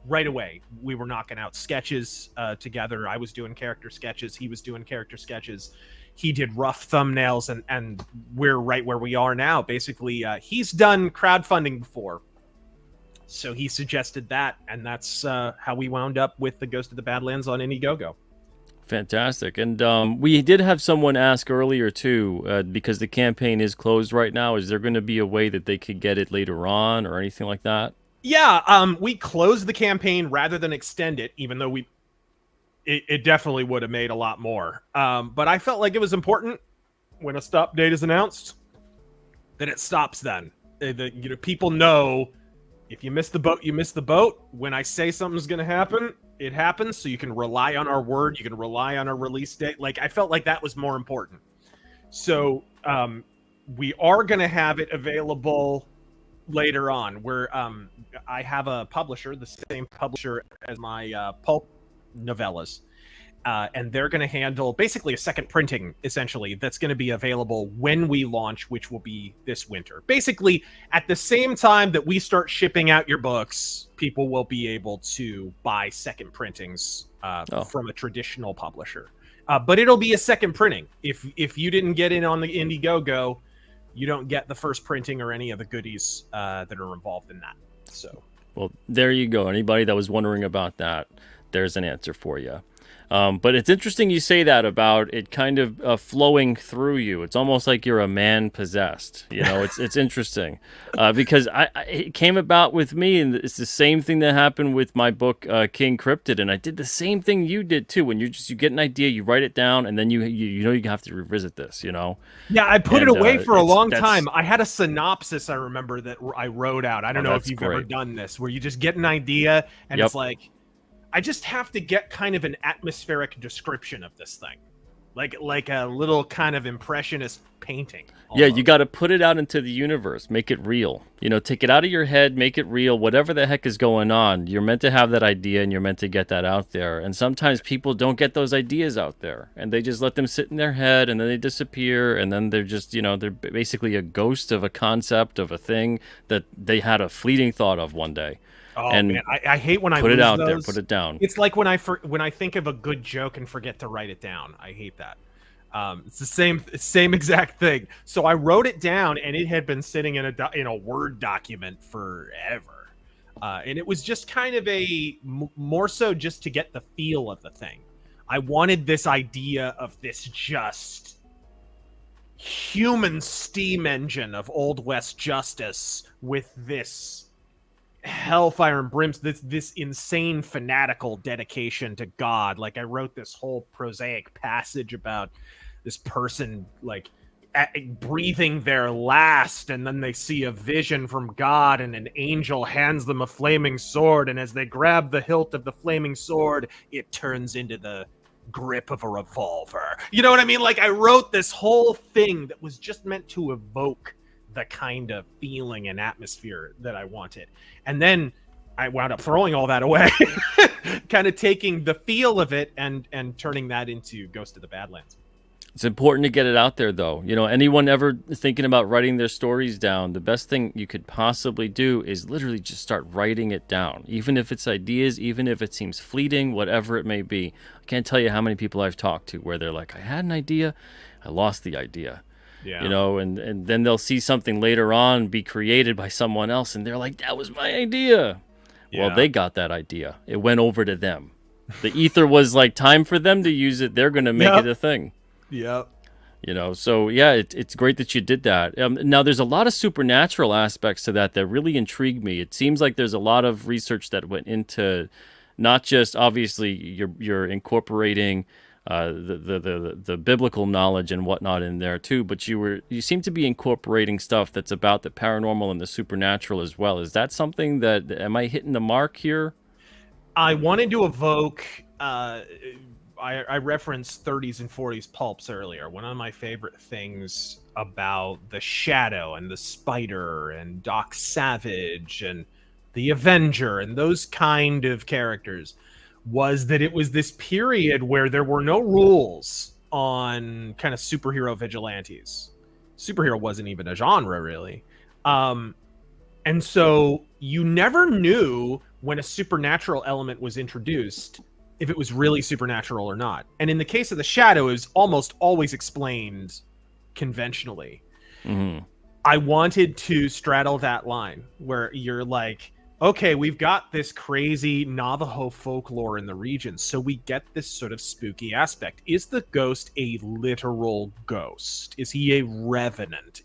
Speaker 2: right away, we were knocking out sketches together. I was doing character sketches. He was doing character sketches. He did rough thumbnails, and we're right where we are now. Basically, he's done crowdfunding before, so he suggested that, and that's how we wound up with the Ghost of the Badlands on Indiegogo.
Speaker 1: Fantastic. And we did have someone ask earlier too, because the campaign is closed right now. Is there going to be a way that they could get it later on or anything like that?
Speaker 2: Yeah, we closed the campaign rather than extend it, even though it definitely would have made a lot more. But I felt like it was important when a stop date is announced that it stops then. People know if you miss the boat, you miss the boat. When I say something's going to happen, it happens. So you can rely on our word. You can rely on our release date. Like, I felt like that was more important. So we are going to have it available later on, where I have a publisher, the same publisher as my pulp novellas, and they're going to handle basically a second printing, essentially, that's going to be available when we launch, which will be this winter. Basically, at the same time that we start shipping out your books, people will be able to buy second printings from a traditional publisher. But it'll be a second printing. If you didn't get in on the Indiegogo, you don't get the first printing or any of the goodies that are involved in that. So,
Speaker 1: well, there you go. Anybody that was wondering about that, there's an answer for you. But it's interesting you say that about it kind of flowing through you. It's almost like you're a man possessed. It's interesting because it came about with me, and it's the same thing that happened with my book King Cryptid, and I did the same thing you did too. When you get an idea, you write it down, and then you have to revisit this.
Speaker 2: Yeah, I put it away for a long time. I had a synopsis I remember that I wrote out. I don't know if you've ever done this, where you just get an idea and it's like, I just have to get kind of an atmospheric description of this thing, like a little kind of impressionist painting. Almost.
Speaker 1: Yeah, you got to put it out into the universe, make it real. Take it out of your head, make it real. Whatever the heck is going on, you're meant to have that idea, and you're meant to get that out there. And sometimes people don't get those ideas out there, and they just let them sit in their head, and then they disappear, and then they're just, they're basically a ghost of a concept of a thing that they had a fleeting thought of one day.
Speaker 2: Oh man, I hate when I
Speaker 1: put
Speaker 2: lose
Speaker 1: it out
Speaker 2: those.
Speaker 1: there. Put it down.
Speaker 2: It's like when I think of a good joke and forget to write it down. I hate that. It's the same exact thing. So I wrote it down, and it had been sitting in a Word document forever, and it was just kind of more so just to get the feel of the thing. I wanted this idea of this just human steam engine of Old West justice with this hellfire and brimstone, this insane fanatical dedication to God. Like, I wrote this whole prosaic passage about this person like breathing their last, and then they see a vision from God, and an angel hands them a flaming sword, and as they grab the hilt of the flaming sword, it turns into the grip of a revolver. You know what I mean? Like, I wrote this whole thing that was just meant to evoke the kind of feeling and atmosphere that I wanted. And then I wound up throwing all that away, kind of taking the feel of it and turning that into Ghost of the Badlands.
Speaker 1: It's important to get it out there, though. Anyone ever thinking about writing their stories down, the best thing you could possibly do is literally just start writing it down. Even if it's ideas, even if it seems fleeting, whatever it may be. I can't tell you how many people I've talked to where they're like, I had an idea, I lost the idea. Yeah. And then they'll see something later on be created by someone else, and they're like, that was my idea. Yeah. Well, they got that idea. It went over to them. The ether was like time for them to use it. They're going to make it a thing.
Speaker 2: Yep.
Speaker 1: So yeah, it's great that you did that. Now, there's a lot of supernatural aspects to that really intrigue me. It seems like there's a lot of research that went into not just, obviously, you're incorporating the biblical knowledge and whatnot in there too, but you seem to be incorporating stuff that's about the paranormal and the supernatural as well. Is that something that, am I hitting the mark here?
Speaker 2: I wanted to evoke, I referenced 30s and 40s pulps earlier. One of my favorite things about the Shadow and the Spider and Doc Savage and the Avenger and those kind of characters was that it was this period where there were no rules on kind of superhero vigilantes. Superhero wasn't even a genre, really. And so you never knew when a supernatural element was introduced if it was really supernatural or not. And in the case of the Shadow, it was almost always explained conventionally. Mm-hmm. I wanted to straddle that line where you're like, okay, we've got this crazy Navajo folklore in the region, so we get this sort of spooky aspect. Is the ghost a literal ghost? Is he a revenant?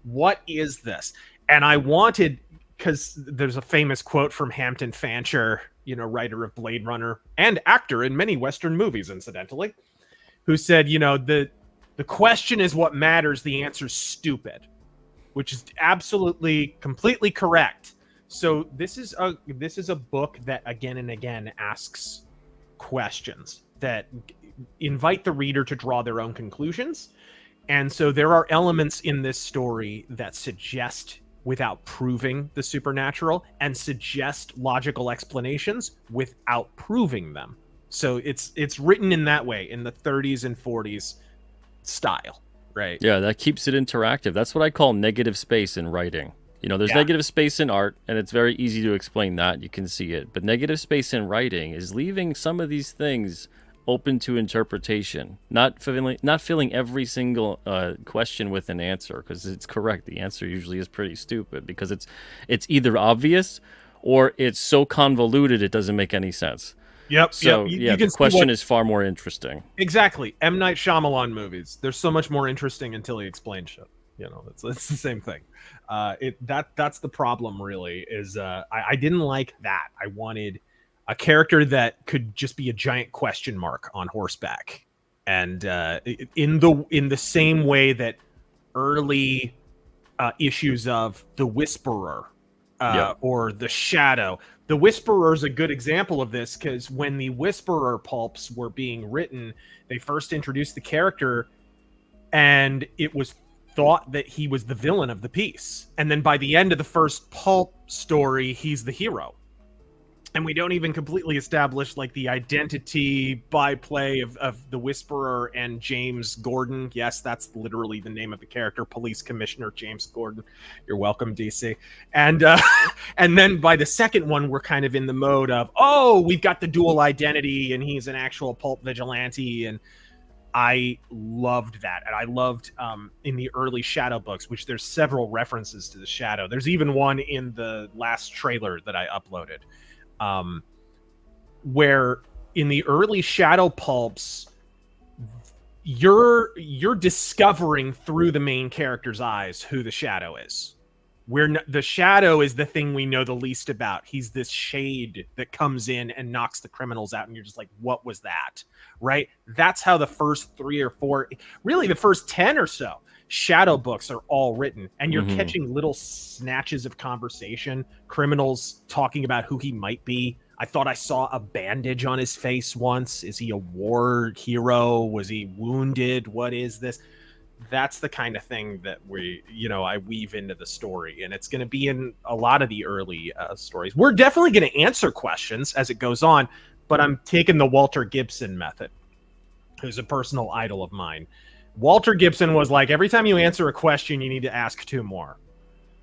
Speaker 2: What is this? And I wanted, because there's a famous quote from Hampton Fancher, writer of Blade Runner and actor in many Western movies, incidentally, who said, the question is what matters, the answer's stupid, which is absolutely, completely correct. So this is a book that again and again asks questions that invite the reader to draw their own conclusions. And so there are elements in this story that suggest without proving the supernatural and suggest logical explanations without proving them. So it's written in that way, in the 30s and 40s style, right?
Speaker 1: Yeah, that keeps it interactive. That's what I call negative space in writing. There's negative space in art, and it's very easy to explain that. You can see it. But negative space in writing is leaving some of these things open to interpretation, not filling every single question with an answer, because it's correct. The answer usually is pretty stupid because it's either obvious or it's so convoluted it doesn't make any sense.
Speaker 2: Yep.
Speaker 1: So yeah,
Speaker 2: You
Speaker 1: the
Speaker 2: can see
Speaker 1: question
Speaker 2: what
Speaker 1: is far more interesting.
Speaker 2: exactly M. Night Shyamalan movies. They're so much more interesting until he explains shit. You know, it's the same thing. That's the problem. Really, is I didn't like that. I wanted a character that could just be a giant question mark on horseback, and in the same way that early issues of The Whisperer
Speaker 1: Yep.
Speaker 2: or The Shadow. The Whisperer is a good example of this because when the Whisperer pulps were being written, they first introduced the character and it was thought that he was the villain of the piece. And then by the end of the first pulp story, he's the hero. And we don't even completely establish like the identity byplay of the Whisperer and James Gordon. Yes, that's literally the name of the character, Police Commissioner James Gordon. You're welcome, DC. And and then by the second one, we're kind of in the mode of, oh, we've got the dual identity, and he's an actual pulp vigilante. And I loved that. And I loved in the early Shadow books, which there's several references to the Shadow. There's even one in the last trailer that I uploaded. Where in the early Shadow pulps, you're discovering through the main character's eyes who the Shadow is. The Shadow is the thing we know the least about. He's this shade that comes in and knocks the criminals out, and you're just like, what was that? Right? That's how the first 3 or 4, really the first 10 or so Shadow books are all written, and you're catching little snatches of conversation, criminals talking about who he might be. I thought I saw a bandage on his face once. Is he a war hero? Was he wounded? What is this? That's the kind of thing that I weave into the story, and it's going to be in a lot of the early stories. We're definitely going to answer questions as it goes on, but I'm taking the Walter Gibson method, who's a personal idol of mine. Walter Gibson was like, every time you answer a question, you need to ask 2 more.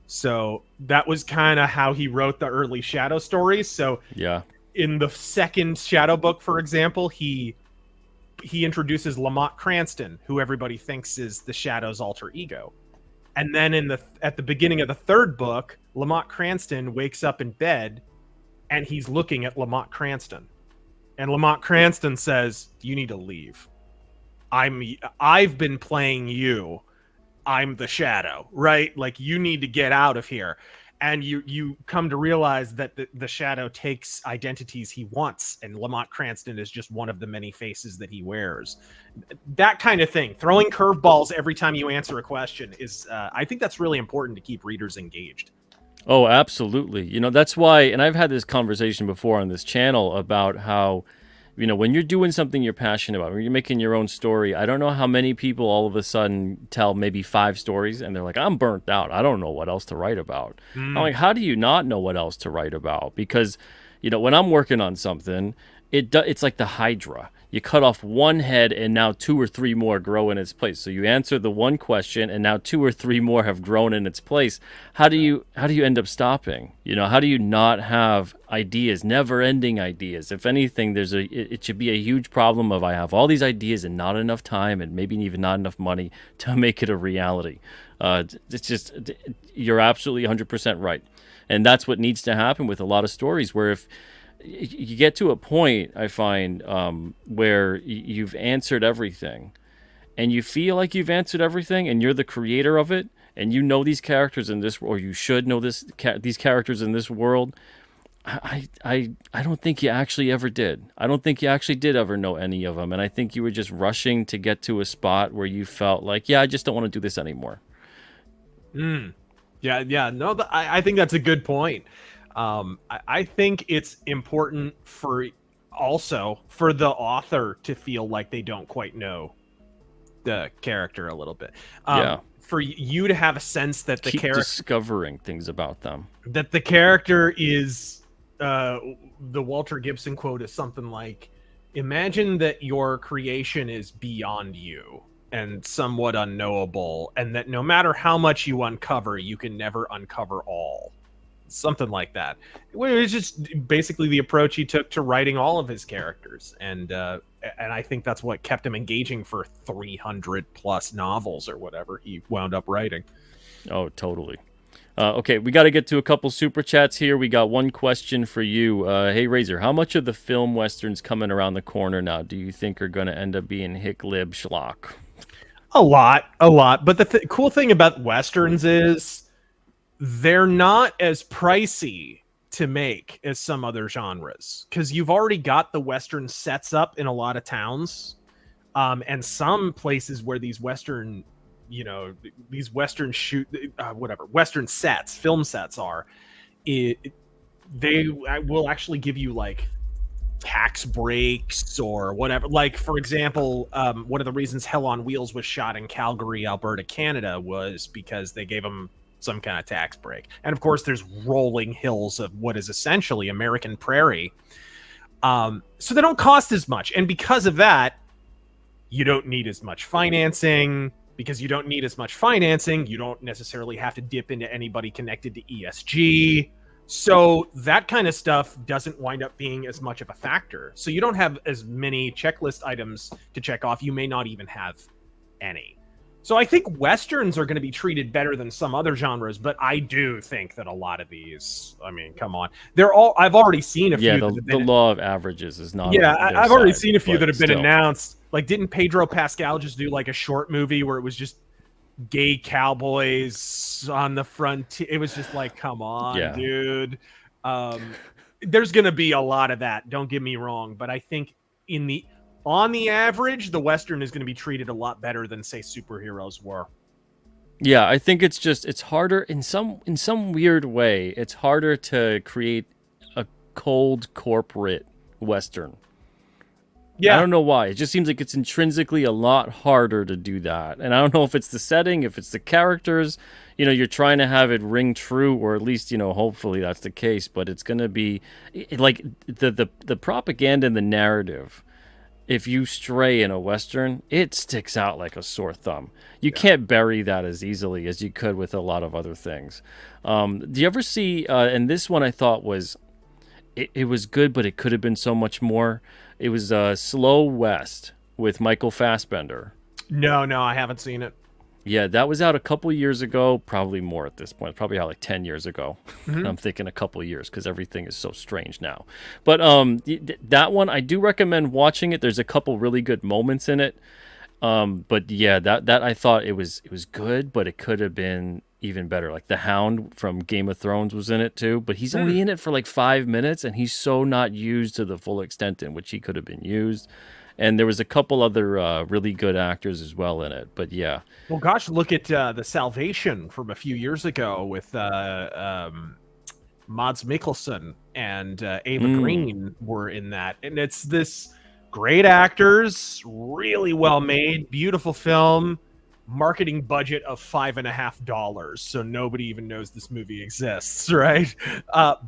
Speaker 2: So that was kind of how he wrote the early Shadow stories. So
Speaker 1: Yeah.
Speaker 2: in the second Shadow book, for example, he introduces Lamont Cranston, who everybody thinks is the Shadow's alter ego. And then at the beginning of the third book, Lamont Cranston wakes up in bed and he's looking at Lamont Cranston. And Lamont Cranston says, "You need to leave. I've been playing you. I'm the Shadow," right? Like, you need to get out of here. And you come to realize that the Shadow takes identities he wants, and Lamont Cranston is just one of the many faces that he wears. That kind of thing. Throwing curveballs every time you answer a question is, I think that's really important to keep readers engaged.
Speaker 1: Oh, absolutely. That's why, and I've had this conversation before on this channel about how, when you're doing something you're passionate about, when you're making your own story, I don't know how many people all of a sudden tell maybe 5 stories and they're like, I'm burnt out. I don't know what else to write about. I'm like, how do you not know what else to write about? Because, when I'm working on something, it's like the Hydra. You cut off one head and now 2 or 3 more grow in its place. So you answer the one question and now 2 or 3 more have grown in its place. How do you end up stopping? How do you not have ideas, never-ending ideas? If anything, it should be a huge problem of I have all these ideas and not enough time and maybe even not enough money to make it a reality. It's just, you're absolutely 100% right. And that's what needs to happen with a lot of stories, where if you get to a point, I find, where you've answered everything and you feel like you've answered everything and you're the creator of it and you know these characters in this, or you should know these characters in this world. I don't think you actually ever did. I don't think you actually did ever know any of them. And I think you were just rushing to get to a spot where you felt like, yeah, I just don't want to do this anymore.
Speaker 2: Yeah. No, I think that's a good point. I think it's important for the author to feel like they don't quite know the character a little bit. For you to have a sense that the character,
Speaker 1: discovering things about them,
Speaker 2: that the character is, the Walter Gibson quote is something like, imagine that your creation is beyond you and somewhat unknowable, and that no matter how much you uncover, you can never uncover all. Something like that. It was just basically the approach he took to writing all of his characters, and I think that's what kept him engaging for 300 plus novels or whatever he wound up writing.
Speaker 1: Oh, totally. Okay, we got to get to a couple super chats here. We got one question for you. Hey, Razor, how much of the film westerns coming around the corner now do you think are going to end up being hick lib schlock?
Speaker 2: A lot. But the cool thing about westerns is they're not as pricey to make as some other genres, because you've already got the western sets up in a lot of towns, and some places where these western, these western western sets, film sets are, they will actually give you like tax breaks or whatever. Like, for example, one of the reasons Hell on Wheels was shot in Calgary, Alberta, Canada, was because they gave them some kind of tax break. And of course, there's rolling hills of what is essentially American prairie. So they don't cost as much. And because of that, you don't need as much financing. Because you don't need as much financing, you don't necessarily have to dip into anybody connected to ESG. So that kind of stuff doesn't wind up being as much of a factor. So you don't have as many checklist items to check off. You may not even have any. So I think westerns are going to be treated better than some other genres, but I do think that a lot of these, I mean, come on, I've already seen a few.
Speaker 1: Yeah, the law of averages is not.
Speaker 2: Yeah, I've already seen a few that have been
Speaker 1: still
Speaker 2: announced. Like, didn't Pedro Pascal just do like a short movie where it was just gay cowboys on the front? It was just like, come on, dude. There's going to be a lot of that. Don't get me wrong, but I think on the average, the western is going to be treated a lot better than, say, superheroes were.
Speaker 1: Yeah, I think it's harder in some weird way. It's harder to create a cold corporate western. Yeah. I don't know why. It just seems like it's intrinsically a lot harder to do that. And I don't know if it's the setting, if it's the characters. You're trying to have it ring true, or at least, hopefully that's the case. But it's going to be like the propaganda and the narrative. If you stray in a western, it sticks out like a sore thumb. You can't bury that as easily as you could with a lot of other things. Do you ever see? And this one I thought was, it was good, but it could have been so much more. It was Slow West with Michael Fassbender.
Speaker 2: No, I haven't seen it.
Speaker 1: Yeah, that was out a couple years ago, probably more at this point. Probably out like 10 years ago. Mm-hmm. I'm thinking a couple years because everything is so strange now. But that one, I do recommend watching it. There's a couple really good moments in it. But yeah, that I thought it was good, but it could have been even better. Like the Hound from Game of Thrones was in it too, but he's only in it for like 5 minutes, and he's so not used to the full extent in which he could have been used. And there was a couple other really good actors as well in it. But yeah.
Speaker 2: Well, gosh, look at The Salvation from a few years ago with Mads Mikkelsen and Ava Green were in that. And it's this great actors, really well made, beautiful film, marketing budget of $5.50. So nobody even knows this movie exists, right?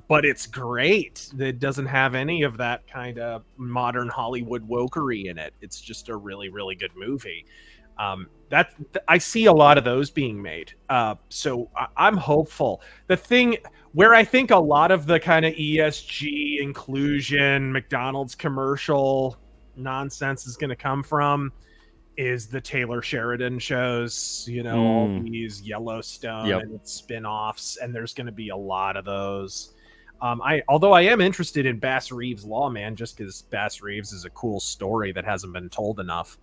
Speaker 2: But it's great. It doesn't have any of that kind of modern Hollywood wokery in it. It's just a really, really good movie. I see a lot of those being made. So I'm hopeful. The thing where I think a lot of the kind of ESG inclusion, McDonald's commercial nonsense is going to come from is the Taylor Sheridan shows, all these Yellowstone and its spin-offs, and there's going to be a lot of those. Although I am interested in Bass Reeves' Lawman, just because Bass Reeves is a cool story that hasn't been told enough.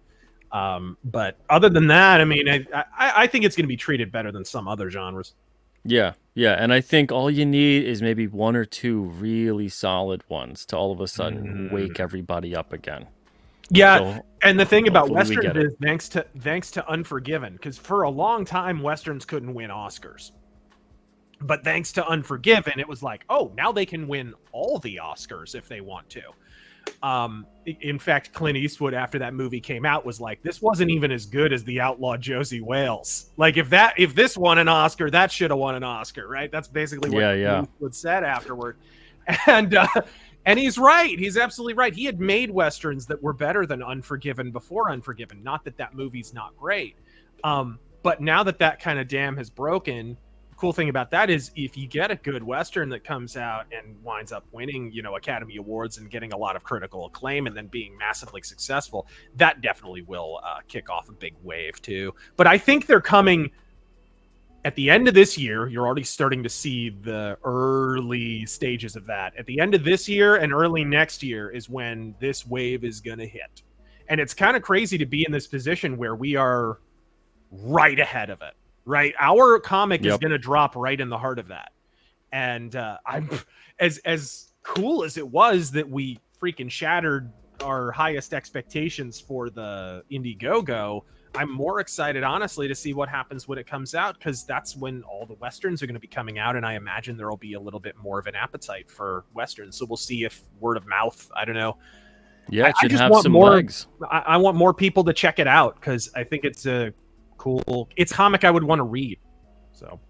Speaker 2: But other than that, I mean, I think it's going to be treated better than some other genres.
Speaker 1: Yeah, and I think all you need is maybe one or two really solid ones to all of a sudden wake everybody up again.
Speaker 2: Yeah, so, and the thing about westerns is thanks to Unforgiven, because for a long time westerns couldn't win Oscars, but thanks to Unforgiven, it was like, oh, now they can win all the Oscars if they want to. In fact, Clint Eastwood, after that movie came out, was like, this wasn't even as good as The Outlaw Josie Wales. Like, if this won an Oscar, that should have won an Oscar, right? That's basically what Eastwood said afterward. And he's right. He's absolutely right. He had made westerns that were better than Unforgiven before Unforgiven. Not that movie's not great. But now that kind of dam has broken, the cool thing about that is if you get a good western that comes out and winds up winning, Academy Awards and getting a lot of critical acclaim and then being massively successful, that definitely will kick off a big wave too. But I think they're coming At the end of this year, you're already starting to see the early stages of that. At the end of this year and early next year is when this wave is going to hit. And it's kind of crazy to be in this position where we are right ahead of it, right? Our comic is going to drop right in the heart of that. And I'm as cool as it was that we freaking shattered our highest expectations for the Indiegogo, I'm more excited, honestly, to see what happens when it comes out, because that's when all the Westerns are going to be coming out, and I imagine there will be a little bit more of an appetite for Westerns. So we'll see if word of mouth, I don't know.
Speaker 1: Yeah, it should
Speaker 2: just
Speaker 1: have
Speaker 2: want
Speaker 1: some
Speaker 2: more,
Speaker 1: legs.
Speaker 2: I want more people to check it out, because I think it's a cool, it's comic I would want to read. So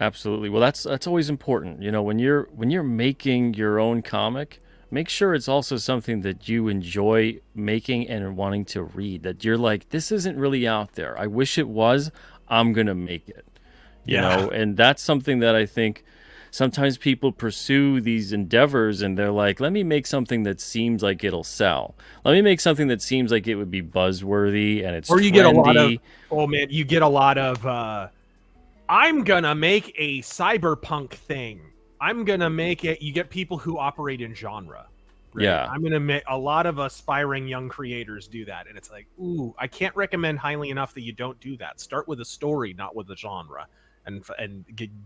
Speaker 1: absolutely. Well, that's always important. You know, when you're making your own comic, make sure it's also something that you enjoy making and wanting to read, that you're like, this isn't really out there. I wish it was. I'm going to make it. You know, and that's something that I think sometimes people pursue these endeavors and they're like, let me make something that seems like it'll sell. Let me make something that seems like it would be buzzworthy and it's
Speaker 2: or you
Speaker 1: trendy.
Speaker 2: get a lot of, oh man, you get a lot of, I'm going to make a cyberpunk thing. I'm going to make it. You get people who operate in genre. Right?
Speaker 1: Yeah.
Speaker 2: I'm going to make a lot of aspiring young creators do that. And it's like, ooh, I can't recommend highly enough that you don't do that. Start with a story, not with a genre. And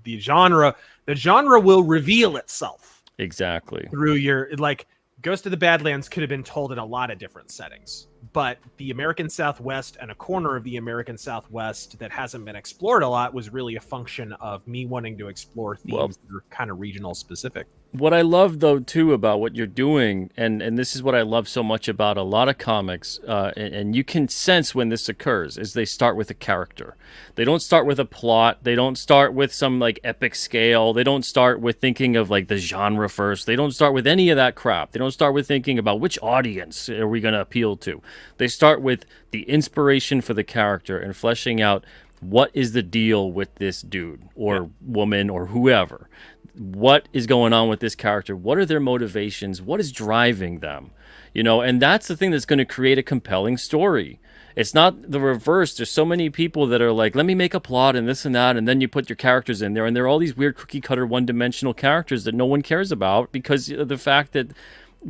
Speaker 2: the genre will reveal itself.
Speaker 1: Exactly.
Speaker 2: Through your, like, Ghost of the Badlands could have been told in a lot of different settings, but the American Southwest and a corner of the American Southwest that hasn't been explored a lot was really a function of me wanting to explore themes that are kind of regional specific.
Speaker 1: What I love, though, too, about what you're doing, and this is what I love so much about a lot of comics, and you can sense when this occurs, is they start with a character. They don't start with a plot. They don't start with some, like, epic scale. They don't start with thinking of, like, the genre first. They don't start with any of that crap. They don't start with thinking about which audience are we going to appeal to. They start with the inspiration for the character and fleshing out what is the deal with this dude or woman or whoever. What is going on with this character? What are their motivations? What is driving them? You know, and that's the thing that's going to create a compelling story. It's not the reverse. There's so many people that are like, let me make a plot and this and that, and then you put your characters in there, and there are all these weird cookie cutter one-dimensional characters that no one cares about because of the fact that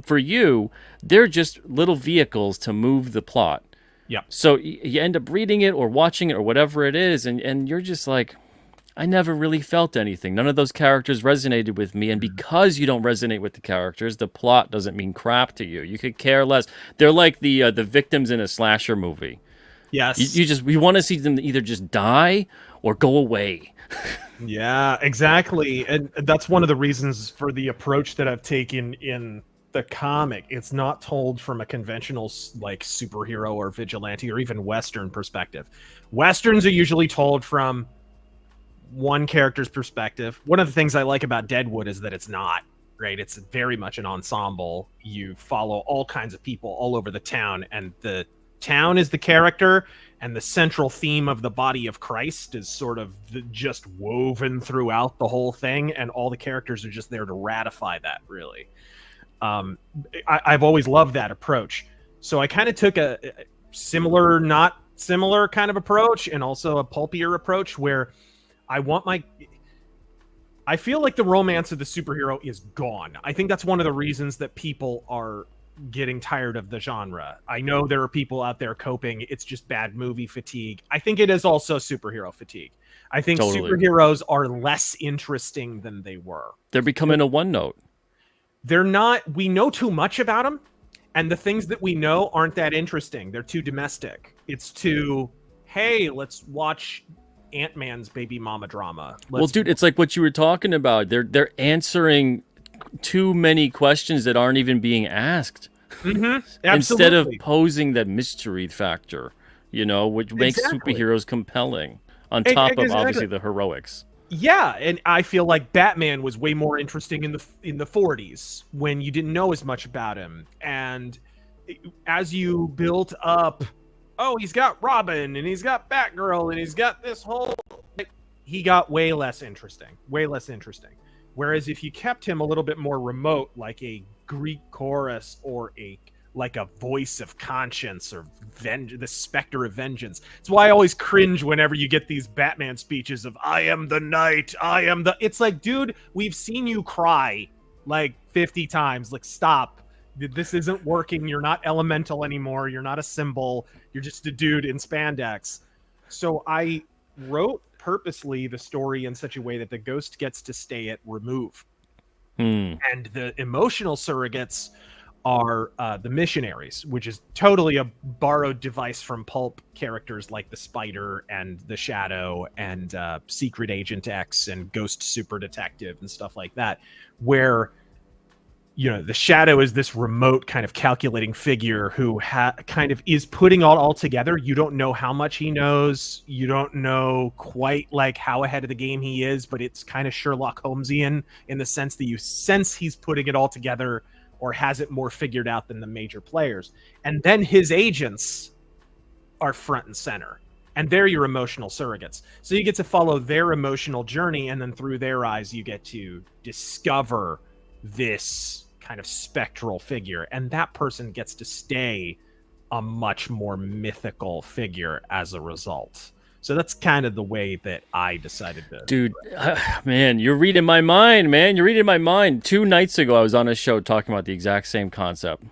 Speaker 1: for you, they're just little vehicles to move the plot.
Speaker 2: Yeah.
Speaker 1: So you end up reading it or watching it or whatever it is, and you're just like, I never really felt anything. None of those characters resonated with me. And because you don't resonate with the characters, the plot doesn't mean crap to you. You could care less. They're like the victims in a slasher movie.
Speaker 2: Yes.
Speaker 1: You want to see them either just die or go away.
Speaker 2: Yeah, exactly. And that's one of the reasons for the approach that I've taken in the comic. It's not told from a conventional, like, superhero or vigilante or even Western perspective. Westerns are usually told from one character's perspective. One of the things I like about Deadwood is that it's not, right? It's very much an ensemble. You follow all kinds of people all over the town, and the town is the character, and the central theme of the body of Christ is sort of just woven throughout the whole thing, and all the characters are just there to ratify that, really. I've always loved that approach. So I kind of took a similar, not similar kind of approach, and also a pulpier approach where I feel like the romance of the superhero is gone. I think that's one of the reasons that people are getting tired of the genre. I know there are people out there coping. It's just bad movie fatigue. I think it is also superhero fatigue. I think superheroes are less interesting than they were.
Speaker 1: They're becoming a one note.
Speaker 2: They're not. We know too much about them, and the things that we know aren't that interesting. They're too domestic. It's too, hey, let's watch Ant-Man's baby mama drama.
Speaker 1: Well, dude, it's like what you were talking about. They're answering too many questions that aren't even being asked.
Speaker 2: Mm-hmm.
Speaker 1: Instead of posing that mystery factor, you know, which makes superheroes compelling on top of obviously the heroics.
Speaker 2: Yeah, and I feel like Batman was way more interesting in the 40s when you didn't know as much about him, and as you built up, oh, he's got Robin and he's got Batgirl and he's got this whole, he got way less interesting. Whereas if you kept him a little bit more remote, like a Greek chorus or a like a voice of conscience or the specter of vengeance. It's why I always cringe whenever you get these Batman speeches of "I am the knight, I am the." It's like, dude, we've seen you cry like 50 times. Like, stop. This isn't working. You're not elemental anymore. You're not a symbol. You're just a dude in spandex. So I wrote purposely the story in such a way that the ghost gets to stay at remove. And the emotional surrogates are the missionaries, which is totally a borrowed device from pulp characters like the Spider and the Shadow and Secret Agent X and Ghost Super Detective and stuff like that, where, you know, the Shadow is this remote kind of calculating figure who kind of is putting all together. You don't know how much he knows. You don't know quite like how ahead of the game he is, but it's kind of Sherlock Holmesian in the sense that you sense he's putting it all together or has it more figured out than the major players. And then his agents are front and center. And they're your emotional surrogates. So you get to follow their emotional journey, and then through their eyes, you get to discover this kind of spectral figure. And that person gets to stay a much more mythical figure as a result. So that's kind of the way that I decided to.
Speaker 1: Dude, man, you're reading my mind, man. You're reading my mind. 2 nights ago, I was on a show talking about the exact same concept.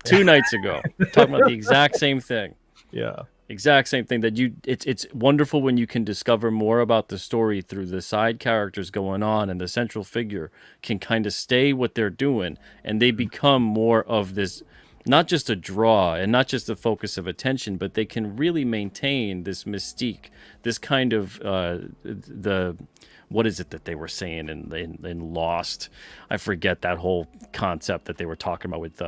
Speaker 1: 2 nights ago, talking about the exact same thing.
Speaker 2: Yeah.
Speaker 1: Exact same thing. That it's wonderful when you can discover more about the story through the side characters going on, and the central figure can kind of stay what they're doing, and they become more of this, not just a draw and not just the focus of attention, but they can really maintain this mystique, this kind of what is it that they were saying in Lost? I forget that whole concept that they were talking about with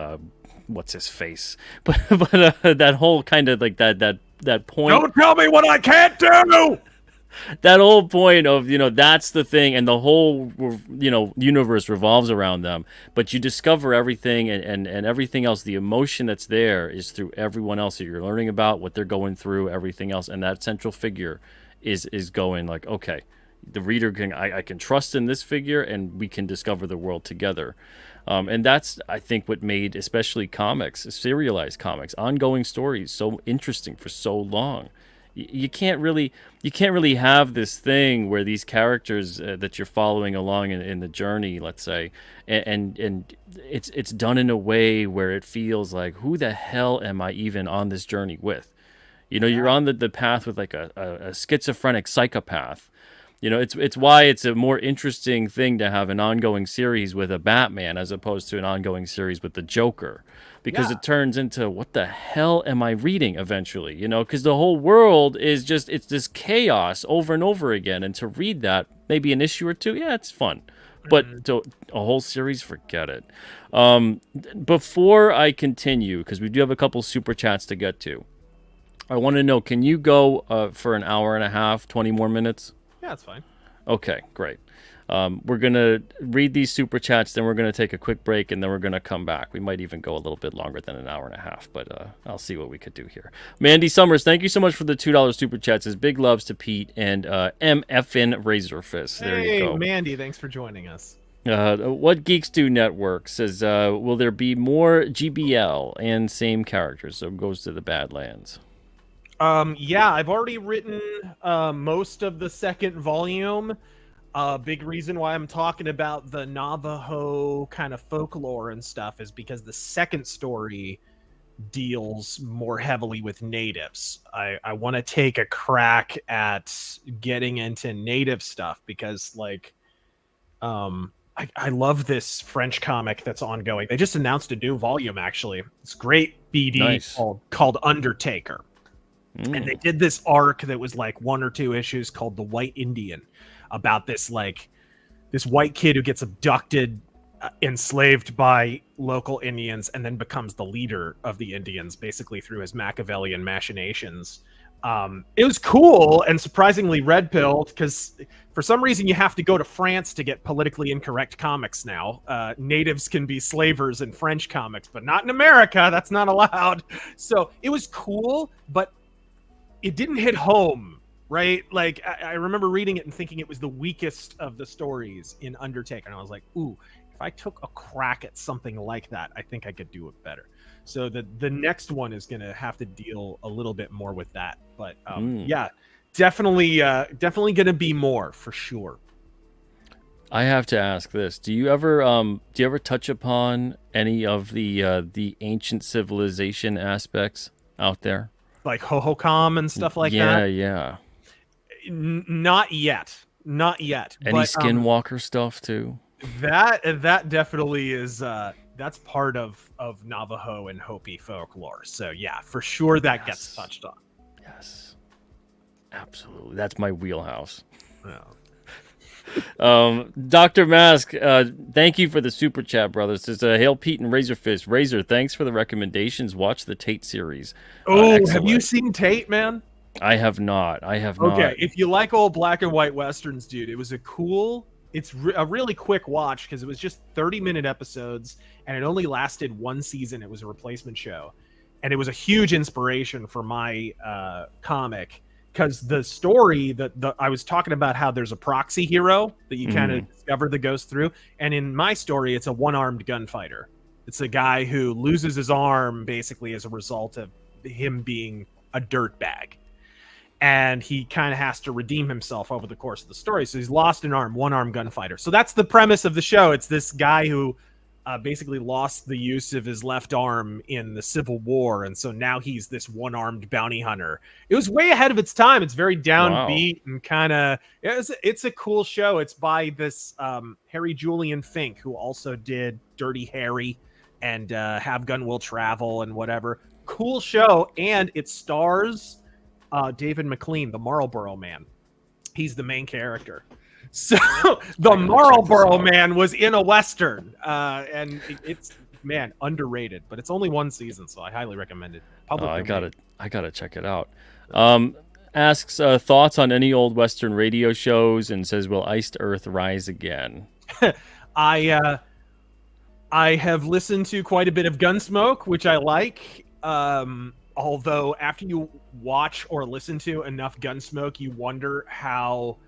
Speaker 1: what's his face, but that whole kind of like that point.
Speaker 2: Don't tell me what I can't do.
Speaker 1: That whole point of, you know, that's the thing, and the whole, you know, universe revolves around them, but you discover everything, and everything else, the emotion that's there is through everyone else that you're learning about, what they're going through, everything else, and that central figure is going like, okay, the reader can, I can trust in this figure, and we can discover the world together. And that's, I think, what made especially comics, serialized comics, ongoing stories so interesting for so long. You can't really have this thing where these characters that you're following along in the journey, let's say, and it's done in a way where it feels like, who the hell am I even on this journey with? You know, you're on the path with like a schizophrenic psychopath. You know, it's why it's a more interesting thing to have an ongoing series with a Batman as opposed to an ongoing series with the Joker. Because it turns into, what the hell am I reading eventually? You know, because the whole world is just, it's this chaos over and over again. And to read that, maybe an issue or two, yeah, it's fun. But to a whole series, forget it. Before I continue, because we do have a couple super chats to get to, I want to know, can you go for an hour and a half, 20 more minutes?
Speaker 2: Yeah, that's fine.
Speaker 1: Okay, great. We're going to read these super chats, then we're going to take a quick break, and then we're going to come back. We might even go a little bit longer than an hour and a half, but I'll see what we could do here. Mandy Summers, thank you so much for the $2 super chats. Says big loves to Pete and MFN RAZöRFIST. There you go.
Speaker 2: Hey, Mandy, thanks for joining us.
Speaker 1: What Geeks Do Network says, will there be more GBL and same characters? So it goes to the Badlands.
Speaker 2: Yeah, I've already written most of the second volume. Big reason why I'm talking about the Navajo kind of folklore and stuff is because the second story deals more heavily with natives. I want to take a crack at getting into native stuff because, like, I love this French comic that's ongoing. They just announced a new volume, actually. It's great BD
Speaker 1: Nice.
Speaker 2: called Undertaker. And they did this arc that was like 1 or 2 issues called The White Indian, about this white kid who gets abducted, enslaved by local Indians, and then becomes the leader of the Indians, basically through his Machiavellian machinations. It was cool and surprisingly red-pilled, because for some reason you have to go to France to get politically incorrect comics now. Natives can be slavers in French comics, but not in America. That's not allowed. So it was cool, but it didn't hit home, right? Like, I remember reading it and thinking it was the weakest of the stories in Undertaker. And I was like, ooh, if I took a crack at something like that, I think I could do it better. So the next one is going to have to deal a little bit more with that. But yeah, definitely going to be more for sure.
Speaker 1: I have to ask this: do you ever touch upon any of the ancient civilization aspects out there,
Speaker 2: like Hohokam and stuff like
Speaker 1: yeah,
Speaker 2: that?
Speaker 1: Yeah.
Speaker 2: Not yet.
Speaker 1: Any
Speaker 2: But
Speaker 1: skinwalker stuff too?
Speaker 2: that definitely is that's part of Navajo and Hopi folklore. So yeah, for sure that gets touched on.
Speaker 1: Yes, absolutely. That's my wheelhouse.
Speaker 2: Yeah.
Speaker 1: Dr. Mask, thank you for the super chat, brothers. Says Hail Pete and RAZöRFIST. Razor, thanks for the recommendations. Watch the Tate series.
Speaker 2: Oh, have you seen Tate, man?
Speaker 1: I have not.
Speaker 2: Okay, if you like old black and white westerns, dude, it was a really quick watch because it was just 30-minute episodes and it only lasted one season. It was a replacement show, and it was a huge inspiration for my comic because the story that I was talking about, how there's a proxy hero that you kind of discover that goes through, and in my story, it's a one-armed gunfighter. It's a guy who loses his arm basically as a result of him being a dirtbag. And he kind of has to redeem himself over the course of the story. So he's lost an arm, one-armed gunfighter. So that's the premise of the show. It's this guy who basically lost the use of his left arm in the Civil War, and so now he's this one-armed bounty hunter. It was way ahead of its time. It's very downbeat and kind of it's a cool show. It's by this Harry Julian Fink, who also did Dirty Harry and Have Gun Will Travel and whatever. Cool show, and it stars David McLean, the Marlboro Man. He's the main character. So the Marlboro Man was in a Western, and it's, man, underrated, but it's only one season, so I highly recommend it.
Speaker 1: I gotta check it out. Asks thoughts on any old Western radio shows and says, will Iced Earth rise again?
Speaker 2: I have listened to quite a bit of Gunsmoke, which I like. Although after you watch or listen to enough Gunsmoke, you wonder how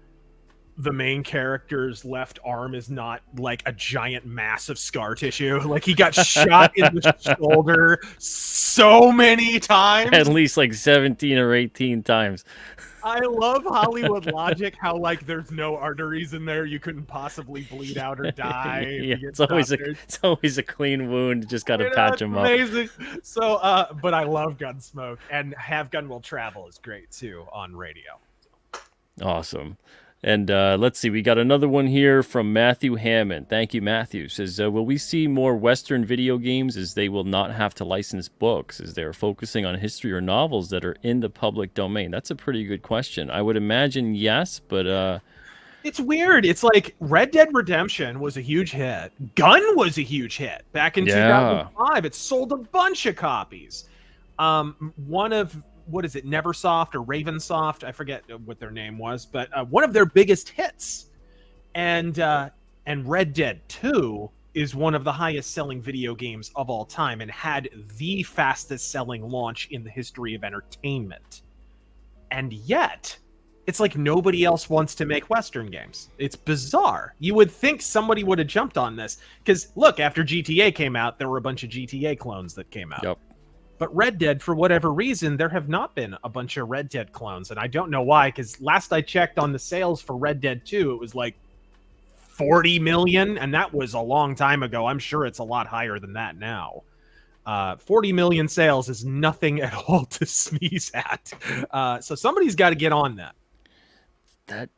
Speaker 2: the main character's left arm is not like a giant mass of scar tissue. Like, he got shot in the shoulder so many times.
Speaker 1: At least like 17 or 18 times.
Speaker 2: I love Hollywood logic, how like there's no arteries in there, you couldn't possibly bleed out or die.
Speaker 1: Yeah, it's always a clean wound, just gotta patch them up.
Speaker 2: Amazing. So but I love Gunsmoke, and Have Gun Will Travel is great too on radio.
Speaker 1: Awesome. And let's see, we got another one here from Matthew Hammond. Thank you, Matthew. Says, will we see more Western video games as they will not have to license books, as they're focusing on history or novels that are in the public domain? That's a pretty good question. I would imagine yes, but...
Speaker 2: It's weird. It's like Red Dead Redemption was a huge hit. Gun was a huge hit back in 2005. It sold a bunch of copies. One of... what is it, Neversoft or Ravensoft? I forget what their name was, but one of their biggest hits. And Red Dead 2 is one of the highest selling video games of all time and had the fastest selling launch in the history of entertainment. And yet, it's like nobody else wants to make Western games. It's bizarre. You would think somebody would have jumped on this. Because, look, after GTA came out, there were a bunch of GTA clones that came out.
Speaker 1: Yep.
Speaker 2: But Red Dead, for whatever reason, there have not been a bunch of Red Dead clones. And I don't know why, because last I checked on the sales for Red Dead 2, it was like 40 million. And that was a long time ago. I'm sure it's a lot higher than that now. 40 million sales is nothing at all to sneeze at. So somebody's got to get on that.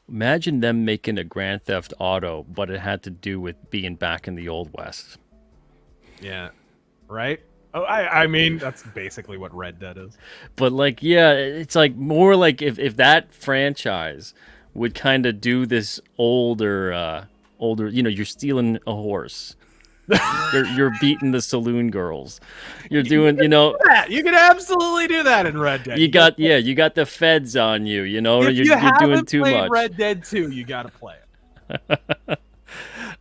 Speaker 1: Imagine them making a Grand Theft Auto, but it had to do with being back in the Old West.
Speaker 2: Yeah. Right? Oh, I mean, that's basically what Red Dead is.
Speaker 1: But, like, yeah, it's like more like if that franchise would kind of do this older, you know, you're stealing a horse. You're beating the saloon girls. You're doing, you know,
Speaker 2: you can absolutely do that in Red Dead.
Speaker 1: You got the feds on you. You know, you're doing too much.
Speaker 2: Red Dead 2, you got to play it.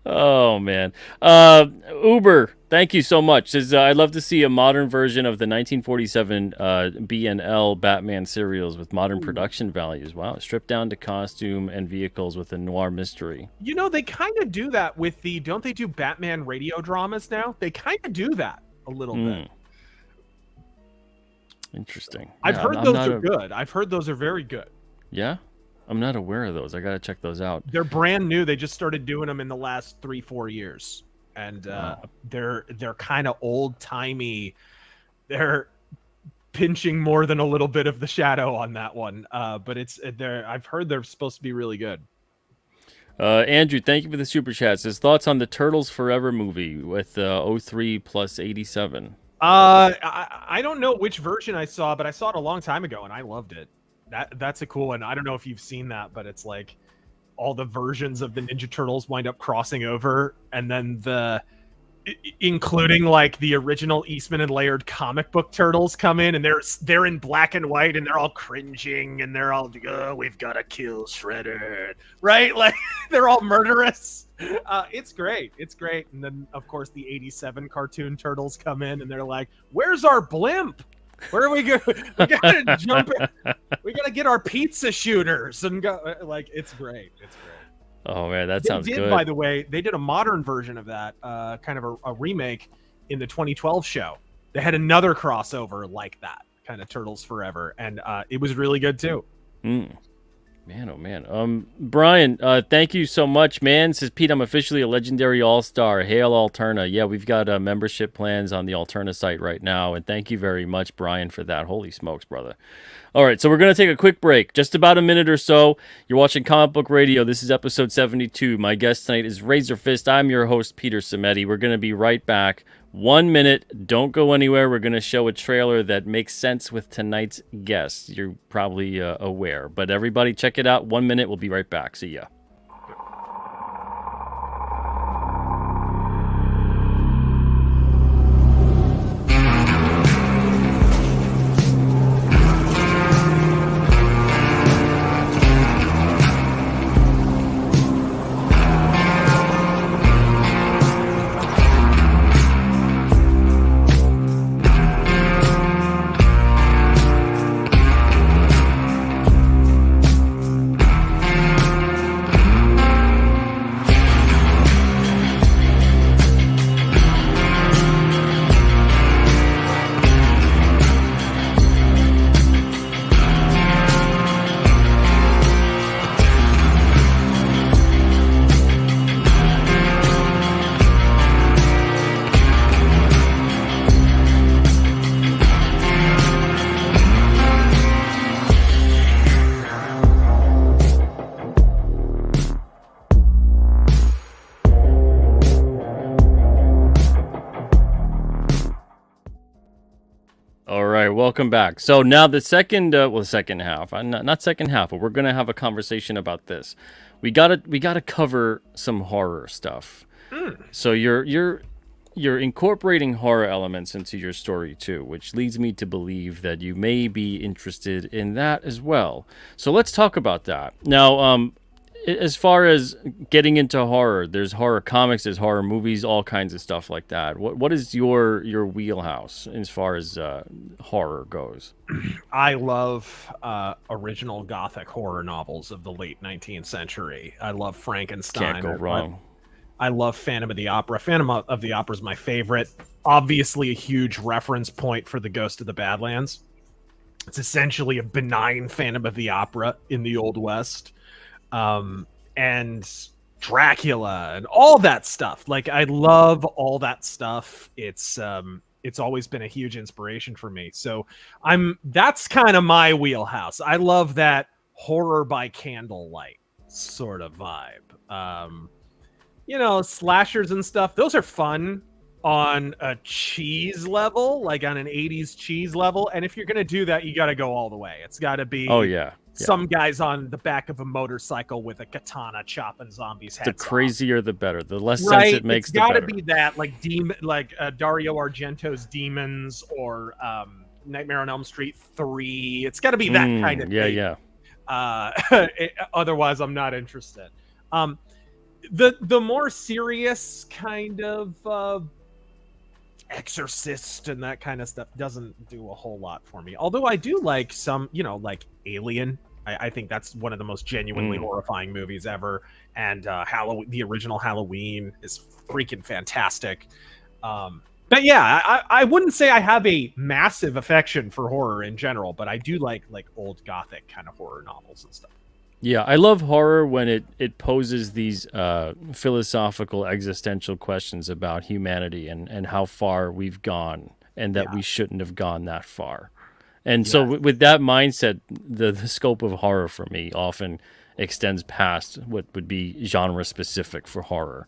Speaker 1: Oh man, Uber, thank you so much. Says, I'd love to see a modern version of the 1947 B&L Batman serials with modern production values. Wow, stripped down to costume and vehicles with a noir mystery.
Speaker 2: You know, they kind of do that with don't they do Batman radio dramas now? They kind of do that. a little bit.
Speaker 1: Interesting.
Speaker 2: I've
Speaker 1: Yeah,
Speaker 2: heard
Speaker 1: I'm
Speaker 2: those
Speaker 1: not
Speaker 2: are good. I've heard those are very good.
Speaker 1: Yeah? I'm not aware of those. I gotta check those out.
Speaker 2: They're brand new. They just started doing them in the last 3-4 years, and
Speaker 1: Wow.
Speaker 2: they're kind of old timey. They're pinching more than a little bit of the shadow on that one, but I've heard they're supposed to be really good.
Speaker 1: Andrew, thank you for the super chats. His thoughts on the Turtles Forever movie with 03 plus 87.
Speaker 2: I don't know which version I saw, but I saw it a long time ago and I loved it. That's a cool one. I don't know if you've seen that, but it's like all the versions of the Ninja Turtles wind up crossing over, and then including like the original Eastman and Laird comic book turtles come in, and they're in black and white, and they're all cringing, and they're all, oh, we've got to kill Shredder, right? Like they're all murderous. It's great. It's great. And then of course the 87 cartoon turtles come in, and they're like, where's our blimp? Where are we going? We gotta jump in. We gotta get our pizza shooters and go. Like, it's great. It's great.
Speaker 1: Oh man, that sounds good.
Speaker 2: By the way, they did a modern version of that, kind of a remake in the 2012 show. They had another crossover like that, kind of Turtles Forever, and it was really good too.
Speaker 1: Man, oh man. Brian, thank you so much, man. Says Pete, I'm officially a legendary all-star. Hail Alterna. Yeah, we've got membership plans on the Alterna site right now, and thank you very much, Brian, for that. Holy smokes, brother. All right, so we're going to take a quick break, just about a minute or so. You're watching Comic Book Radio. This is episode 72. My guest tonight is RAZöRFIST. I'm your host, Peter Cimetti. We're going to be right back. 1 minute. Don't go anywhere. We're going to show a trailer that makes sense with tonight's guest. You're probably aware. But everybody, check it out. 1 minute. We'll be right back. See ya. Welcome back. So now the second half, not second half, but we're gonna have a conversation about this. We gotta cover some horror stuff. So you're incorporating horror elements into your story too, which leads me to believe that you may be interested in that as well. So let's talk about that now. As far as getting into horror, there's horror comics, there's horror movies, all kinds of stuff like that. What is your wheelhouse as far as horror goes?
Speaker 2: I love original Gothic horror novels of the late 19th century. I love Frankenstein.
Speaker 1: Can't go wrong.
Speaker 2: I love Phantom of the Opera. Phantom of the Opera is my favorite. Obviously, a huge reference point for the Ghost of the Badlands. It's essentially a benign Phantom of the Opera in the Old West. And Dracula and all that stuff. Like, I love all that stuff. It's always been a huge inspiration for me. So that's kind of my wheelhouse. I love that horror by candlelight sort of vibe. Slashers and stuff, those are fun on a cheese level, like on an 80s cheese level. And if you're going to do that, you got to go all the way. It's got to be some guys on the back of a motorcycle with a katana chopping zombies' heads off. The
Speaker 1: crazier, the better. The less sense it makes, the better.
Speaker 2: It's got to be that, like Dario Argento's Demons or Nightmare on Elm Street 3. It's got to be that kind of thing. Otherwise, I'm not interested. The more serious kind of Exorcist and that kind of stuff doesn't do a whole lot for me. Although I do like some, like Alien. I think that's one of the most genuinely horrifying movies ever. And Halloween, the original Halloween, is freaking fantastic. But But yeah, I wouldn't say I have a massive affection for horror in general, but I do like old gothic kind of horror novels and stuff.
Speaker 1: Yeah, I love horror when it poses these philosophical, existential questions about humanity and how far we've gone, and that
Speaker 2: Yeah.
Speaker 1: we shouldn't have gone that far. And so,
Speaker 2: Yes.
Speaker 1: with that mindset, the scope of horror for me often extends past what would be genre specific for horror.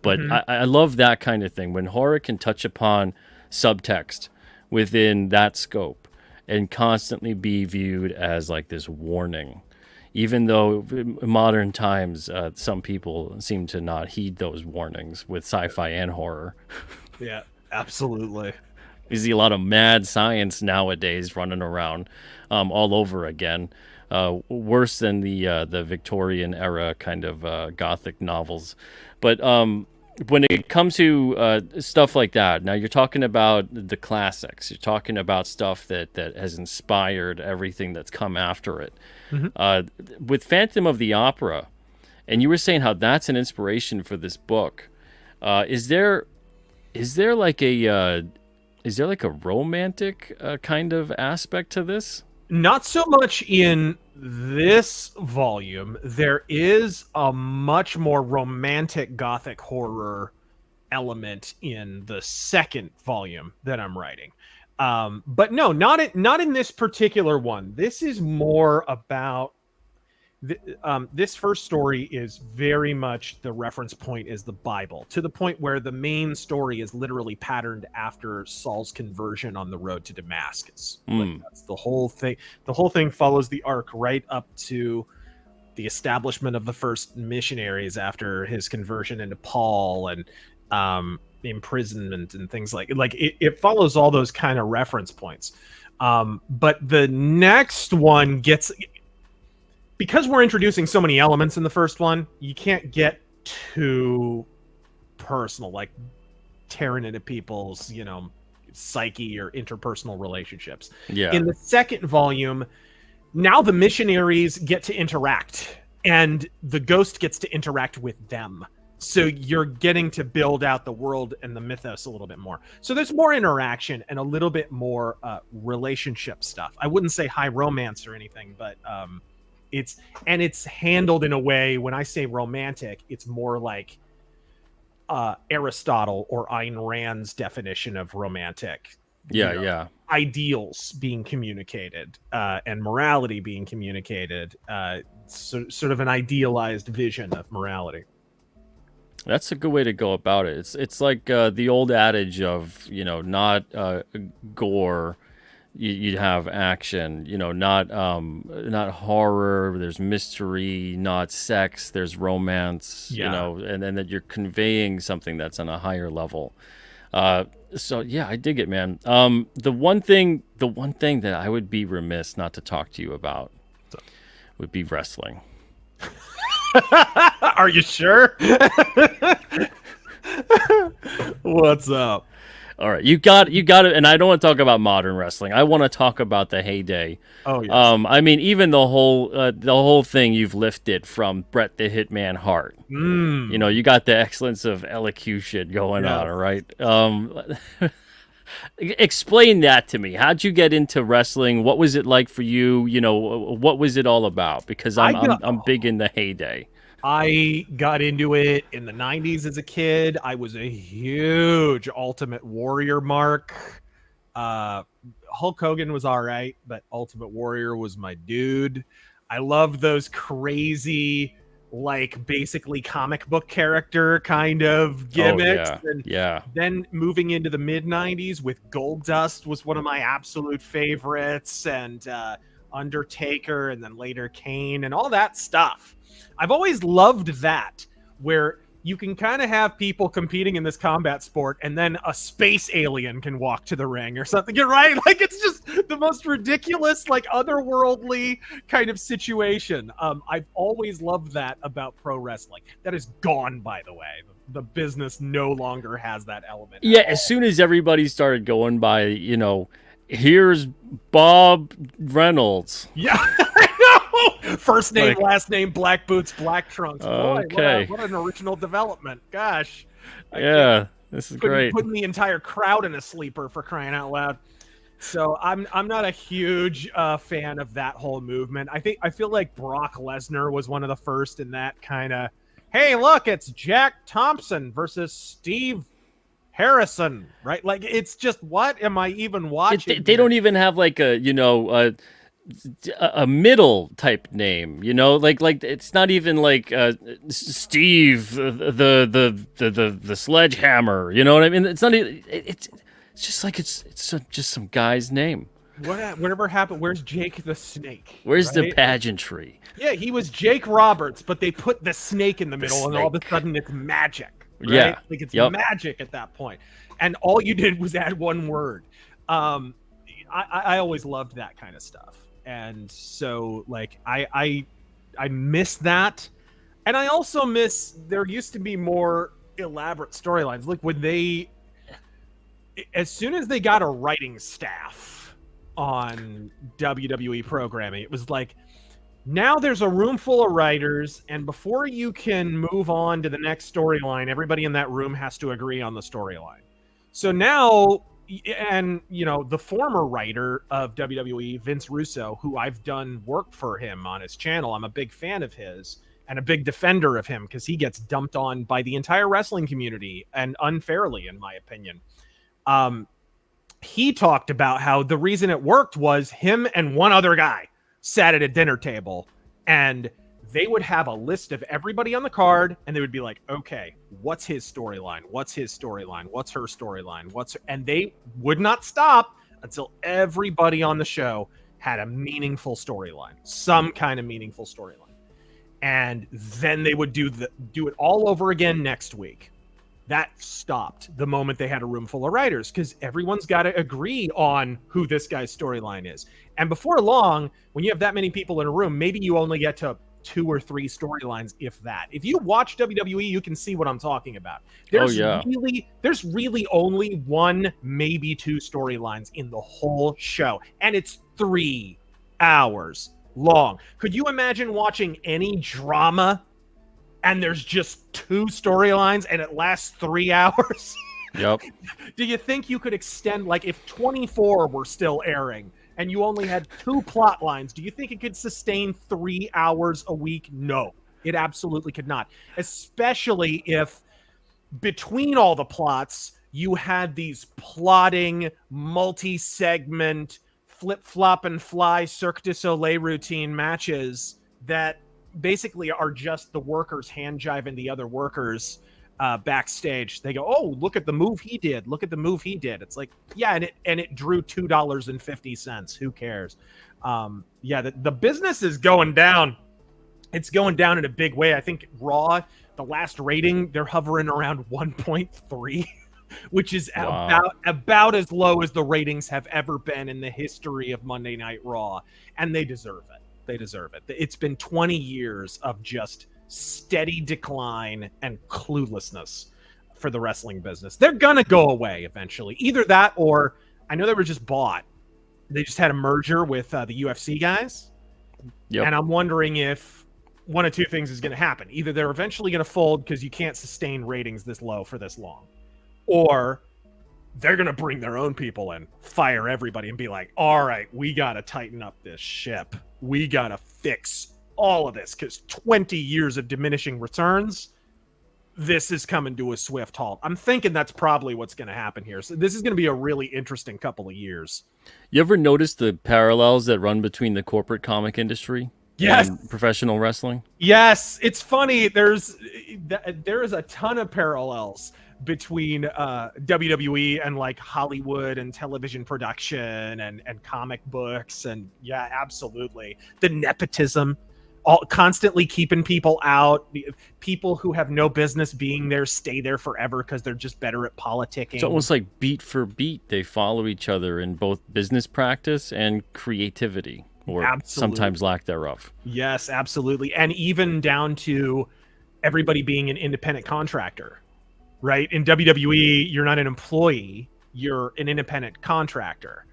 Speaker 1: But
Speaker 2: Mhm.
Speaker 1: I love that kind of thing when horror can touch upon subtext within that scope and constantly be viewed as like this warning. Even though in modern times, some people seem to not heed those warnings with sci-fi and horror.
Speaker 2: Yeah, absolutely.
Speaker 1: We see a lot of mad science nowadays running around all over again. Worse than the Victorian era kind of gothic novels. But when it comes to stuff like that, now you're talking about the classics. You're talking about stuff that has inspired everything that's come after it.
Speaker 2: Mhm.
Speaker 1: With Phantom of the Opera, and you were saying how that's an inspiration for this book. Is there like a romantic kind of aspect to this?
Speaker 2: Not so much in this volume. There is a much more romantic gothic horror element in the second volume that I'm writing. But no, not in this particular one. This is more about this first story is very much the reference point is the Bible, to the point where the main story is literally patterned after Saul's conversion on the road to Damascus. Like, that's the whole thing. The whole thing follows the arc right up to the establishment of the first missionaries after his conversion into Paul, and imprisonment and things like it follows all those kind of reference points. But the next one gets, because we're introducing so many elements in the first one, you can't get too personal, like tearing into people's, psyche or interpersonal relationships.
Speaker 1: Yeah.
Speaker 2: In the second volume, now the missionaries get to interact, and the ghost gets to interact with them. So you're getting to build out the world and the mythos a little bit more. So there's more interaction and a little bit more relationship stuff. I wouldn't say high romance or anything, but it's handled in a way, when I say romantic, it's more like Aristotle or Ayn Rand's definition of romantic.
Speaker 1: Yeah.
Speaker 2: Ideals being communicated, and morality being communicated, sort of an idealized vision of morality.
Speaker 1: That's a good way to go about it. It's like the old adage of, not gore, you'd have action, not horror, there's mystery, not sex, there's romance, and then that you're conveying something that's on a higher level. So yeah, I dig it, man. The one thing that I would be remiss not to talk to you about would be wrestling.
Speaker 2: Are you sure? What's up?
Speaker 1: All right, you got it. And I don't want to talk about modern wrestling. I want to talk about the heyday.
Speaker 2: Oh yes.
Speaker 1: I mean, even the whole thing you've lifted from Bret the Hitman Hart. You got the excellence of elocution going on, right? Explain that to me. How'd you get into wrestling? What was it like for you? What was it all about? Because I'm big in the heyday.
Speaker 2: I got into it in the 90s as a kid. I was a huge Ultimate Warrior mark. Hulk Hogan was all right, but Ultimate Warrior was my dude. I love those crazy, like, basically comic book character kind of gimmicks.
Speaker 1: Yeah.
Speaker 2: Then moving into the mid-90s with Goldust was one of my absolute favorites, and Undertaker, and then later Kane, and all that stuff. I've always loved that, where you can kind of have people competing in this combat sport, and then a space alien can walk to the ring or something. You're right. Like, it's just the most ridiculous, like, otherworldly kind of situation. I've always loved that about pro wrestling. That is gone, by the way. The business no longer has that element.
Speaker 1: Yeah, as soon as everybody started going by, here's Bob Reynolds.
Speaker 2: Yeah. First name, last name, black boots, black trunks. Boy,
Speaker 1: okay.
Speaker 2: What an original development. Gosh.
Speaker 1: Yeah. This is great.
Speaker 2: Putting the entire crowd in a sleeper, for crying out loud. So I'm not a huge fan of that whole movement. I feel like Brock Lesnar was one of the first in that kind of, hey, look, it's Jack Thompson versus Steve Harrison, right? Like, it's just, what am I even watching?
Speaker 1: They don't even have like a middle type name, like it's not even like Steve the sledgehammer, you know what I mean? It's not even, it's just like it's just some guy's name.
Speaker 2: Whatever happened, where's Jake the Snake?
Speaker 1: Where's the pageantry?
Speaker 2: Yeah, he was Jake Roberts, but they put the snake in the middle, and all of a sudden it's magic. Right?
Speaker 1: Yeah,
Speaker 2: like it's magic at that point, and all you did was add one word. I always loved that kind of stuff, and so like I miss that, and I also miss, there used to be more elaborate storylines. Like when they, as soon as they got a writing staff on WWE programming, it was like, now there's a room full of writers, and before you can move on to the next storyline, everybody in that room has to agree on the storyline. So now, and the former writer of WWE, Vince Russo, who I've done work for him on his channel, I'm a big fan of his and a big defender of him because he gets dumped on by the entire wrestling community, and unfairly, in my opinion. He talked about how the reason it worked was him and one other guy sat at a dinner table, and they would have a list of everybody on the card, and they would be like, okay, what's his storyline? What's his storyline? What's her storyline? And they would not stop until everybody on the show had a meaningful storyline, some kind of meaningful storyline. And then they would do it all over again next week. That stopped the moment they had a room full of writers, because everyone's got to agree on who this guy's storyline is. And before long, when you have that many people in a room, maybe you only get to 2 or 3 storylines, if that. If you watch WWE, you can see what I'm talking about. There's really only 1, maybe 2 storylines in the whole show, and it's 3 hours long. Could you imagine watching any drama and there's just 2 storylines and it lasts 3 hours?
Speaker 1: Yep.
Speaker 2: Do you think you could extend, like if 24 were still airing and you only had 2 plot lines, do you think it could sustain 3 hours a week? No, it absolutely could not. Especially if between all the plots, you had these plotting, multi-segment, flip-flop and fly Cirque du Soleil routine matches that basically are just the workers hand-jiving the other workers backstage. They go, oh, look at the move he did. Look at the move he did. It's like, yeah, and it drew $2.50. Who cares? The business is going down. It's going down in a big way. I think Raw, the last rating, they're hovering around 1.3, which is about as low as the ratings have ever been in the history of Monday Night Raw, and they deserve it. They deserve it. It's been 20 years of just steady decline and cluelessness for the wrestling business. They're gonna go away eventually. Either that, or I know they were just bought. They just had a merger with the UFC guys. Yep. And I'm wondering if one of 2 things is going to happen. Either they're eventually going to fold because you can't sustain ratings this low for this long, or they're going to bring their own people in, fire everybody, and be like, all right, we got to tighten up this ship. We got to fix all of this because 20 years of diminishing returns, this is coming to a swift halt. I'm thinking that's probably what's going to happen here. So this is going to be a really interesting couple of years.
Speaker 1: You ever notice the parallels that run between the corporate comic industry and professional wrestling? Yes.
Speaker 2: It's funny. There is a ton of parallels between WWE and like Hollywood and television production and comic books. And yeah, absolutely. The nepotism, constantly keeping people out. People who have no business being there stay there forever because they're just better at politicking.
Speaker 1: It's almost like beat for beat. They follow each other in both business practice and creativity, or sometimes lack thereof.
Speaker 2: Yes, absolutely. And even down to everybody being an independent contractor. Right? In WWE, you're not an employee, you're an independent contractor.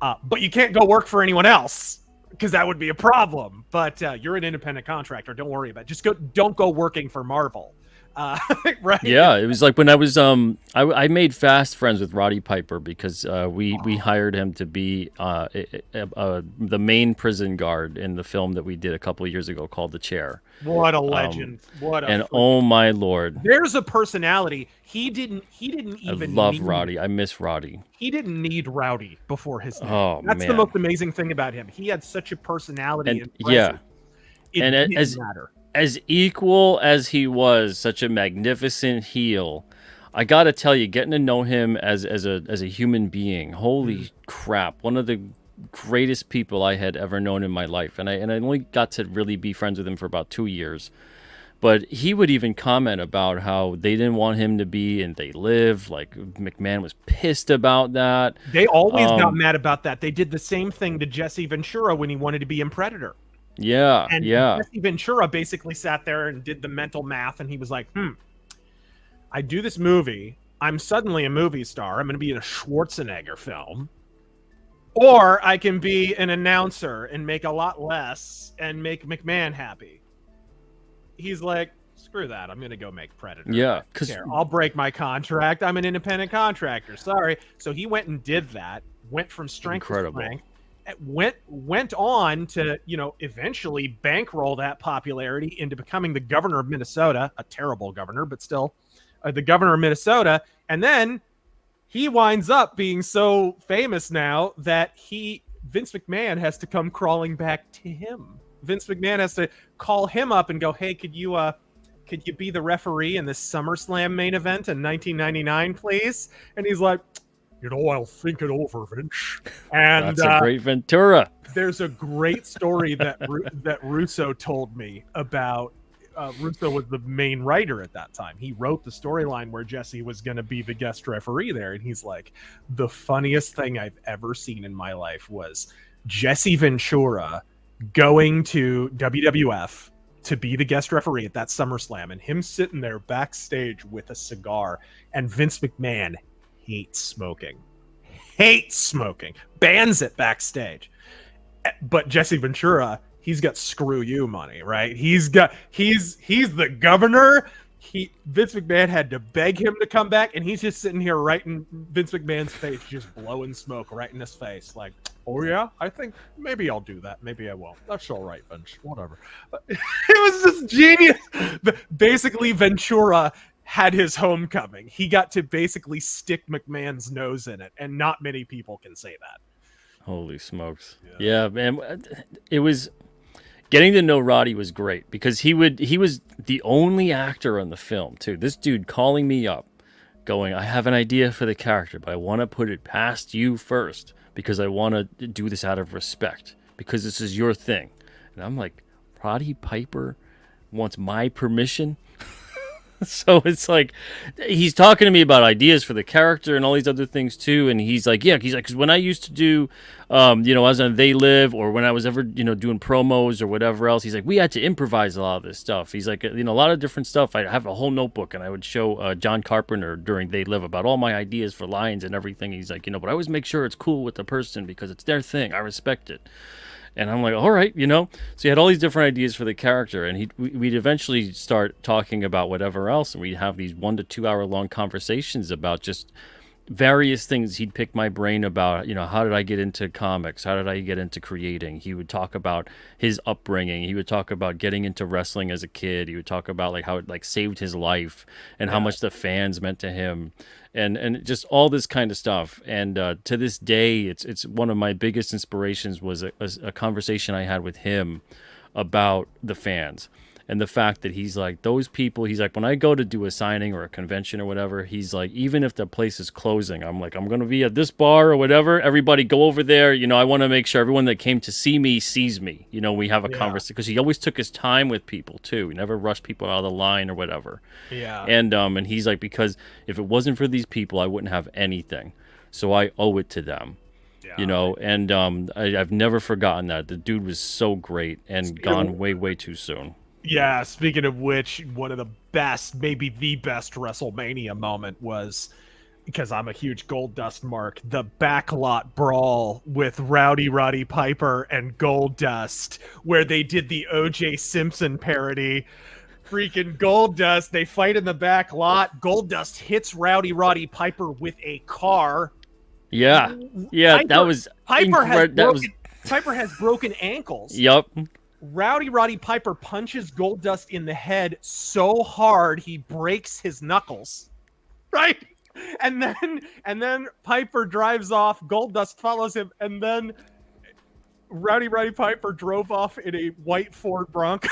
Speaker 2: But you can't go work for anyone else because that would be a problem. But you're an independent contractor. Don't worry about it. Don't go working for Marvel. Right?
Speaker 1: Yeah, it was like when I was I made fast friends with Roddy Piper because we hired him to be the main prison guard in the film that we did a couple of years ago called The Chair.
Speaker 2: What a legend! What a
Speaker 1: And
Speaker 2: freaking.
Speaker 1: oh my lord,
Speaker 2: There's a personality. He didn't
Speaker 1: I
Speaker 2: even
Speaker 1: love
Speaker 2: need.
Speaker 1: Roddy. I miss Roddy.
Speaker 2: He didn't need Rowdy before his name.
Speaker 1: Oh
Speaker 2: That's the
Speaker 1: man.
Speaker 2: most amazing thing about him. He had such a personality
Speaker 1: And
Speaker 2: and
Speaker 1: yeah,
Speaker 2: presence. It
Speaker 1: and
Speaker 2: didn't matter.
Speaker 1: as equal as he was, such a magnificent heel. I gotta tell you, getting to know him as a human being, holy crap! One of the greatest people I had ever known in my life, and I only got to really be friends with him for about 2 years. But he would even comment about how they didn't want him to be in They Live. Like McMahon was pissed about that.
Speaker 2: They always got mad about that. They did the same thing to Jesse Ventura when he wanted to be in Predator.
Speaker 1: Yeah,
Speaker 2: And
Speaker 1: yeah,
Speaker 2: Jesse Ventura basically sat there and did the mental math, and he was like, I do this movie. I'm suddenly a movie star. I'm going to be in a Schwarzenegger film. Or I can be an announcer and make a lot less and make McMahon happy. He's like, screw that. I'm going to go make Predator.
Speaker 1: yeah. Because
Speaker 2: I'll break my contract. I'm an independent contractor. Sorry. So he went and did that. Went from strength to strength. Went on to, eventually bankroll that popularity into becoming the governor of Minnesota, a terrible governor, but still the governor of Minnesota. And then he winds up being so famous now that Vince McMahon has to come crawling back to him. Vince McMahon has to call him up and go, hey, could you be the referee in this SummerSlam main event in 1999, please? And he's like, I'll think it over, Vince. And
Speaker 1: that's a great Ventura.
Speaker 2: There's a great story that Russo told me about. Russo was the main writer at that time. He wrote the storyline where Jesse was going to be the guest referee there. And he's like, the funniest thing I've ever seen in my life was Jesse Ventura going to WWF to be the guest referee at that SummerSlam and him sitting there backstage with a cigar, and Vince McMahon hates smoking, bans it backstage. But Jesse Ventura, he's got screw you money, right? He's the governor. Vince McMahon had to beg him to come back, and he's just sitting here right in Vince McMahon's face, just blowing smoke right in his face, like, oh yeah, I think maybe I'll do that, maybe I won't. That's all right, Vince. Whatever. It was just genius. Basically, Ventura had his homecoming. He got to basically stick McMahon's nose in it, and not many people can say that.
Speaker 1: Holy smokes! Yeah, man, it was. Getting to know Roddy was great because he was the only actor on the film too. This dude calling me up, going, I have an idea for the character, but I want to put it past you first because I want to do this out of respect because this is your thing. And I'm like, Roddy Piper wants my permission? So it's like he's talking to me about ideas for the character and all these other things too, and he's like, because when I used to do, I was on They Live, or when I was ever, doing promos or whatever else, he's like, we had to improvise a lot of this stuff. He's like, a lot of different stuff. I have a whole notebook, and I would show John Carpenter during They Live about all my ideas for lines and everything. He's like, but I always make sure it's cool with the person because it's their thing. I respect it. And I'm like, all right, So he had all these different ideas for the character, and we'd eventually start talking about whatever else, and we'd have these 1 to 2 hour long conversations about just various things. He'd pick my brain about, how did I get into comics? How did I get into creating? He would talk about his upbringing. He would talk about getting into wrestling as a kid. He would talk about how it saved his life and how much the fans meant to him. And just all this kind of stuff. And to this day, it's one of my biggest inspirations was a conversation I had with him about the fans and the fact that he's like, those people, he's like, when I go to do a signing or a convention or whatever, he's like, even if the place is closing, I'm like, I'm going to be at this bar or whatever. Everybody go over there. I want to make sure everyone that came to see me sees me. We have a conversation because he always took his time with people too. He never rushed people out of the line or whatever.
Speaker 2: Yeah.
Speaker 1: And he's like, because if it wasn't for these people, I wouldn't have anything. So I owe it to them.
Speaker 2: Yeah.
Speaker 1: And I've never forgotten that. The dude was so great and gone way, way too soon.
Speaker 2: Yeah, speaking of which, one of the best, maybe the best WrestleMania moment was, because I'm a huge Goldust mark, the backlot brawl with Roddy Piper and Goldust, where they did the O.J. Simpson parody. freaking Goldust. They fight in the back lot. Goldust hits Rowdy Roddy Piper with a car.
Speaker 1: Yeah,
Speaker 2: Piper,
Speaker 1: that was
Speaker 2: Piper has broken ankles.
Speaker 1: Yep.
Speaker 2: Rowdy Roddy Piper punches Goldust in the head so hard he breaks his knuckles. Right? And then Piper drives off, Goldust follows him, and then Rowdy Roddy Piper drove off in a white Ford Bronco.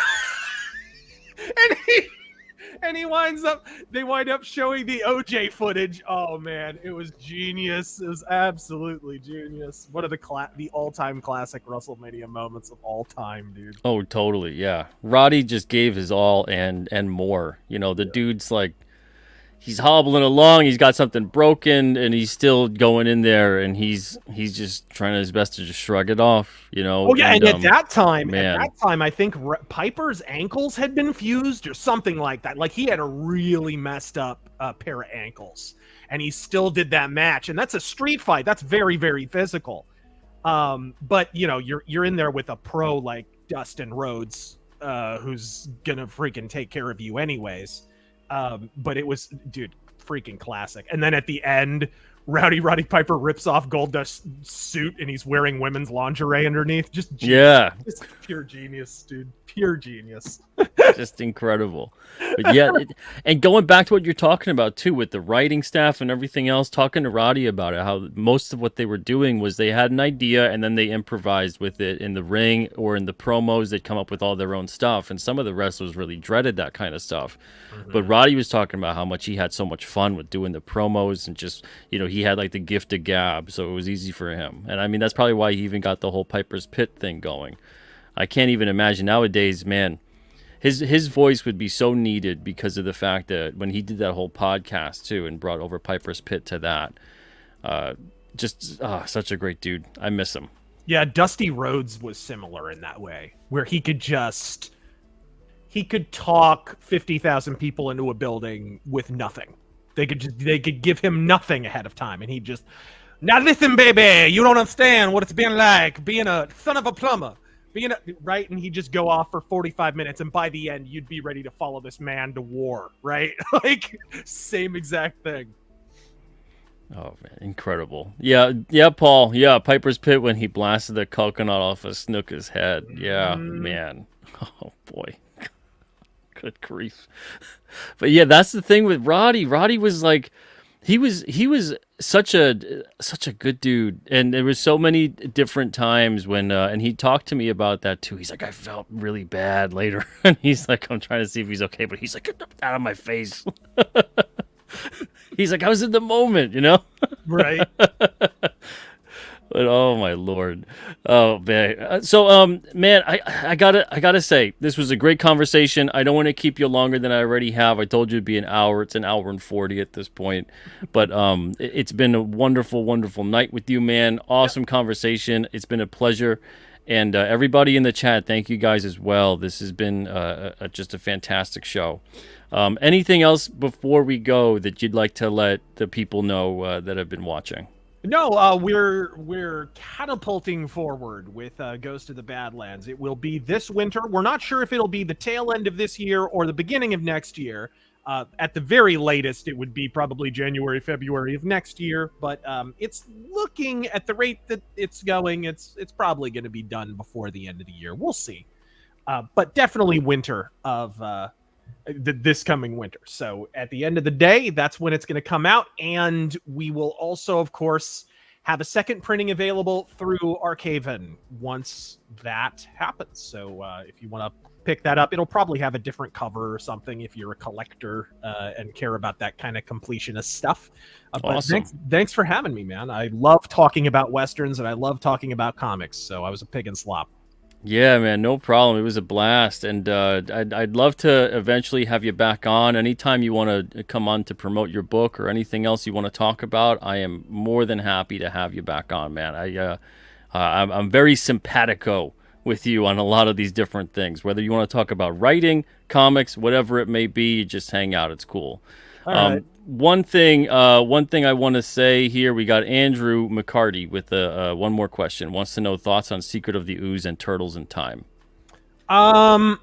Speaker 2: and they wind up showing the OJ footage. Oh man, it was genius. It was absolutely genius. One of the all-time classic WrestleMania moments of all time, dude.
Speaker 1: Oh, totally. Yeah. Roddy just gave his all and more. You know, the dude's like, he's hobbling along, he's got something broken, and he's still going in there, and he's just trying his best to just shrug it off, you know.
Speaker 2: Oh yeah, and at that time, I think Piper's ankles had been fused or something like that. Like he had a really messed up pair of ankles, and he still did that match. And that's a street fight. That's very, very physical. But you know, you're in there with a pro like Dustin Rhodes, who's gonna freaking take care of you anyways. But it was, dude, freaking classic. And then at the end, Rowdy Roddy Piper rips off Goldust's suit and he's wearing women's lingerie underneath. Just pure genius, dude. Pure genius.
Speaker 1: Just incredible. But yeah, and going back to what you're talking about too, with the writing staff and everything else, talking to Roddy about it, how most of what they were doing was they had an idea and then they improvised with it in the ring or in the promos. They'd come up with all their own stuff, and some of the wrestlers really dreaded that kind of stuff. But Roddy was talking about how much he had so much fun with doing the promos, and just, you know, he had like the gift of gab, so it was easy for him. And I mean, that's probably why he even got the whole Piper's Pit thing going. I can't even imagine nowadays, man. His voice would be so needed because of the fact that when he did that whole podcast too and brought over Piper's Pit to that, such a great dude. I miss him.
Speaker 2: Yeah, Dusty Rhodes was similar in that way, where he could talk 50,000 people into a building with nothing. They could give him nothing ahead of time, and he just, now listen, baby, you don't understand what it's been like being a son of a plumber. Right, and he'd just go off for 45 minutes, and by the end, you'd be ready to follow this man to war, right? Like, same exact thing.
Speaker 1: Oh, man, incredible. Yeah, Paul. Yeah, Piper's Pit when he blasted the coconut off of Snooker's head. Yeah, man. Oh, boy. Good grief. But yeah, that's the thing with Roddy. Roddy was like, he was such a good dude, and there was so many different times when and he talked to me about that too. He's like, I felt really bad later, and he's like, I'm trying to see if he's okay, but he's like, get out of my face. He's like, I was in the moment, you know.
Speaker 2: Right.
Speaker 1: But oh my lord, oh man. So man, I gotta say, this was a great conversation. I don't want to keep you longer than I already have. I told you it'd be an hour. It's an hour and 40 at this point. But it's been a wonderful, wonderful night with you, man. Awesome conversation. It's been a pleasure. And everybody in the chat, thank you guys as well. This has been just a fantastic show. Anything else before we go that you'd like to let the people know that have been watching?
Speaker 2: No, we're catapulting forward with Ghost of the Badlands. It will be this winter. We're not sure if it'll be the tail end of this year or the beginning of next year. At the very latest, it would be probably January, February of next year. But it's looking at the rate that it's going, it's probably going to be done before the end of the year. We'll see. But definitely winter of this coming winter. So at the end of the day, that's when it's going to come out. And we will also, of course, have a second printing available through Arcaven once that happens. So if you want to pick that up, it'll probably have a different cover or something if you're a collector and care about that kind of completionist stuff.
Speaker 1: Awesome.
Speaker 2: But thanks for having me, man. I love talking about Westerns and I love talking about comics. So I was a pig in slop.
Speaker 1: Yeah, man, no problem. It was a blast, and I'd love to eventually have you back on. Anytime you want to come on to promote your book or anything else you want to talk about, I am more than happy to have you back on, man. I'm very simpatico with you on a lot of these different things. Whether you want to talk about writing, comics, whatever it may be, you just hang out. It's cool.
Speaker 2: All right.
Speaker 1: One thing I want to say here, we got Andrew McCarty with one more question. Wants to know thoughts on Secret of the Ooze and Turtles in Time.
Speaker 2: I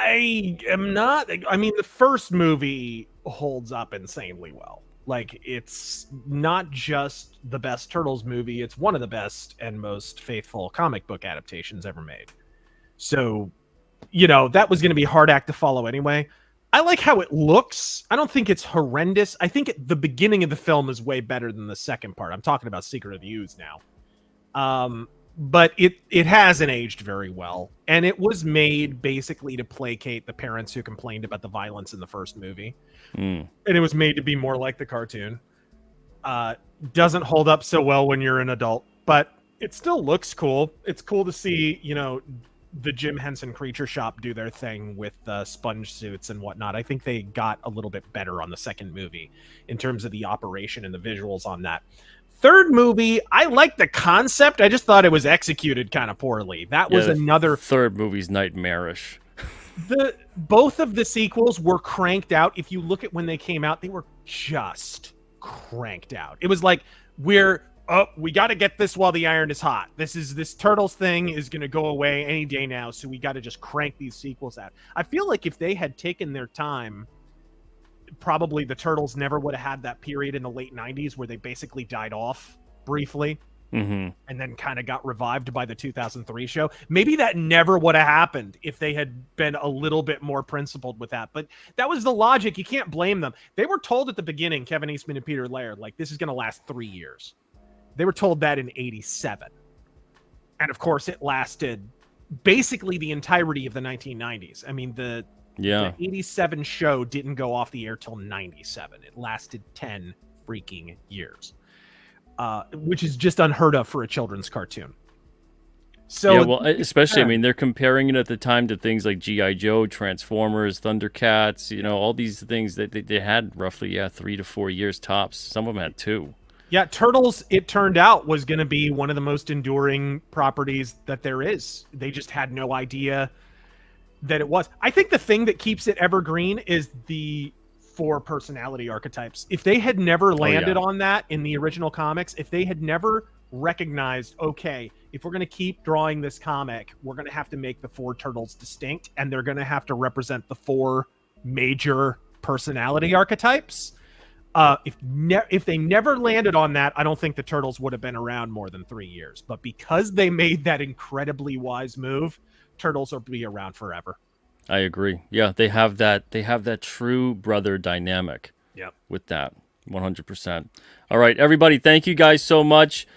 Speaker 2: I am not. I mean, the first movie holds up insanely well. Like, it's not just the best Turtles movie, it's one of the best and most faithful comic book adaptations ever made. So, that was going to be a hard act to follow anyway. I like how it looks. I don't think it's horrendous. I think the beginning of the film is way better than the second part. I'm talking about Secret of the Ooze now. But it hasn't aged very well. And it was made basically to placate the parents who complained about the violence in the first movie. And it was made to be more like the cartoon. Doesn't hold up so well when you're an adult, but it still looks cool. It's cool to see, the Jim Henson Creature Shop do their thing with sponge suits and whatnot. I think they got a little bit better on the second movie in terms of the operation and the visuals on that. Third movie, I like the concept. I just thought it was executed kind of poorly. That was another...
Speaker 1: Third movie's nightmarish.
Speaker 2: Both of the sequels were cranked out. If you look at when they came out, they were just cranked out. It was like, we got to get this while the iron is hot. This Turtles thing is going to go away any day now, so we got to just crank these sequels out. I feel like if they had taken their time, probably the Turtles never would have had that period in the late 90s where they basically died off briefly and then kind of got revived by the 2003 show. Maybe that never would have happened if they had been a little bit more principled with that. But that was the logic. You can't blame them. They were told at the beginning, Kevin Eastman and Peter Laird, like, this is going to last 3 years. They were told that in 87. And of course, it lasted basically the entirety of the 1990s. I mean, the 87 show didn't go off the air till 97. It lasted 10 freaking years, which is just unheard of for a children's cartoon. So,
Speaker 1: yeah, well, especially, I mean, they're comparing it at the time to things like G.I. Joe, Transformers, Thundercats, all these things that they had roughly, 3 to 4 years tops. Some of them had 2.
Speaker 2: Yeah, Turtles, it turned out, was going to be one of the most enduring properties that there is. They just had no idea that it was. I think the thing that keeps it evergreen is the 4 personality archetypes. If they had never landed on that in the original comics, if they had never recognized, okay, if we're going to keep drawing this comic, we're going to have to make the 4 Turtles distinct, and they're going to have to represent the 4 major personality archetypes. If they never landed on that, I don't think the Turtles would have been around more than 3 years. But because they made that incredibly wise move, Turtles will be around forever.
Speaker 1: I agree. Yeah, they have that true brother dynamic.
Speaker 2: Yep.
Speaker 1: With that, 100%. All right, everybody, thank you guys so much.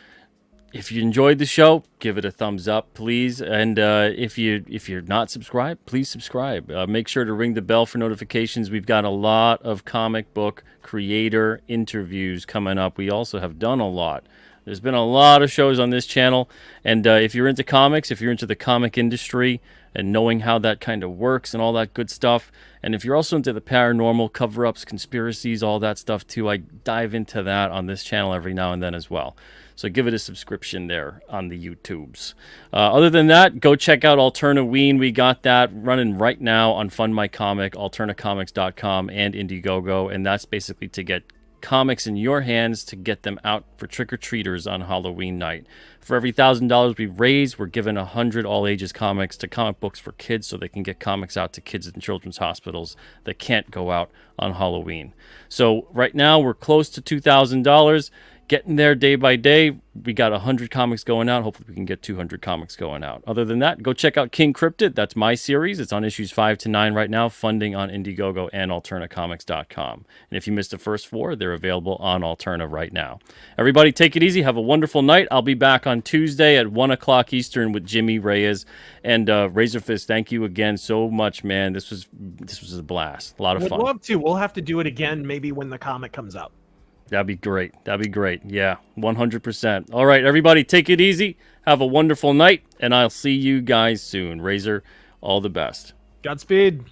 Speaker 1: If you enjoyed the show, give it a thumbs up, please. And if you're not subscribed, please subscribe. Make sure to ring the bell for notifications. We've got a lot of comic book creator interviews coming up. We also have done a lot. There's been a lot of shows on this channel. And if you're into comics, if you're into the comic industry and knowing how that kind of works and all that good stuff, and if you're also into the paranormal, cover-ups, conspiracies, all that stuff too, I dive into that on this channel every now and then as well. So give it a subscription there on the YouTubes. Other than that, go check out Alternaween. We got that running right now on Fund My Comic, alternacomics.com, and Indiegogo. And that's basically to get comics in your hands to get them out for trick-or-treaters on Halloween night. For every $1,000 we raise, we're giving 100 all-ages comics to comic books for kids so they can get comics out to kids in children's hospitals that can't go out on Halloween. So right now, we're close to $2,000. Getting there day by day. We got 100 comics going out. Hopefully we can get 200 comics going out. Other than that, go check out King Cryptid. That's my series. It's on issues 5 to 9 right now, funding on Indiegogo and alternacomics.com. And if you missed the first 4, they're available on Alterna right now. Everybody take it easy. Have a wonderful night. I'll be back on Tuesday at 1 o'clock Eastern with Jimmy Reyes. And RAZöRFIST, thank you again so much, man. This was a blast. A lot of fun.
Speaker 2: We'd love to. We'll have to do it again maybe when the comic comes out.
Speaker 1: That'd be great. That'd be great. Yeah, 100%. All right, everybody, take it easy. Have a wonderful night, and I'll see you guys soon. Razor, all the best.
Speaker 2: Godspeed.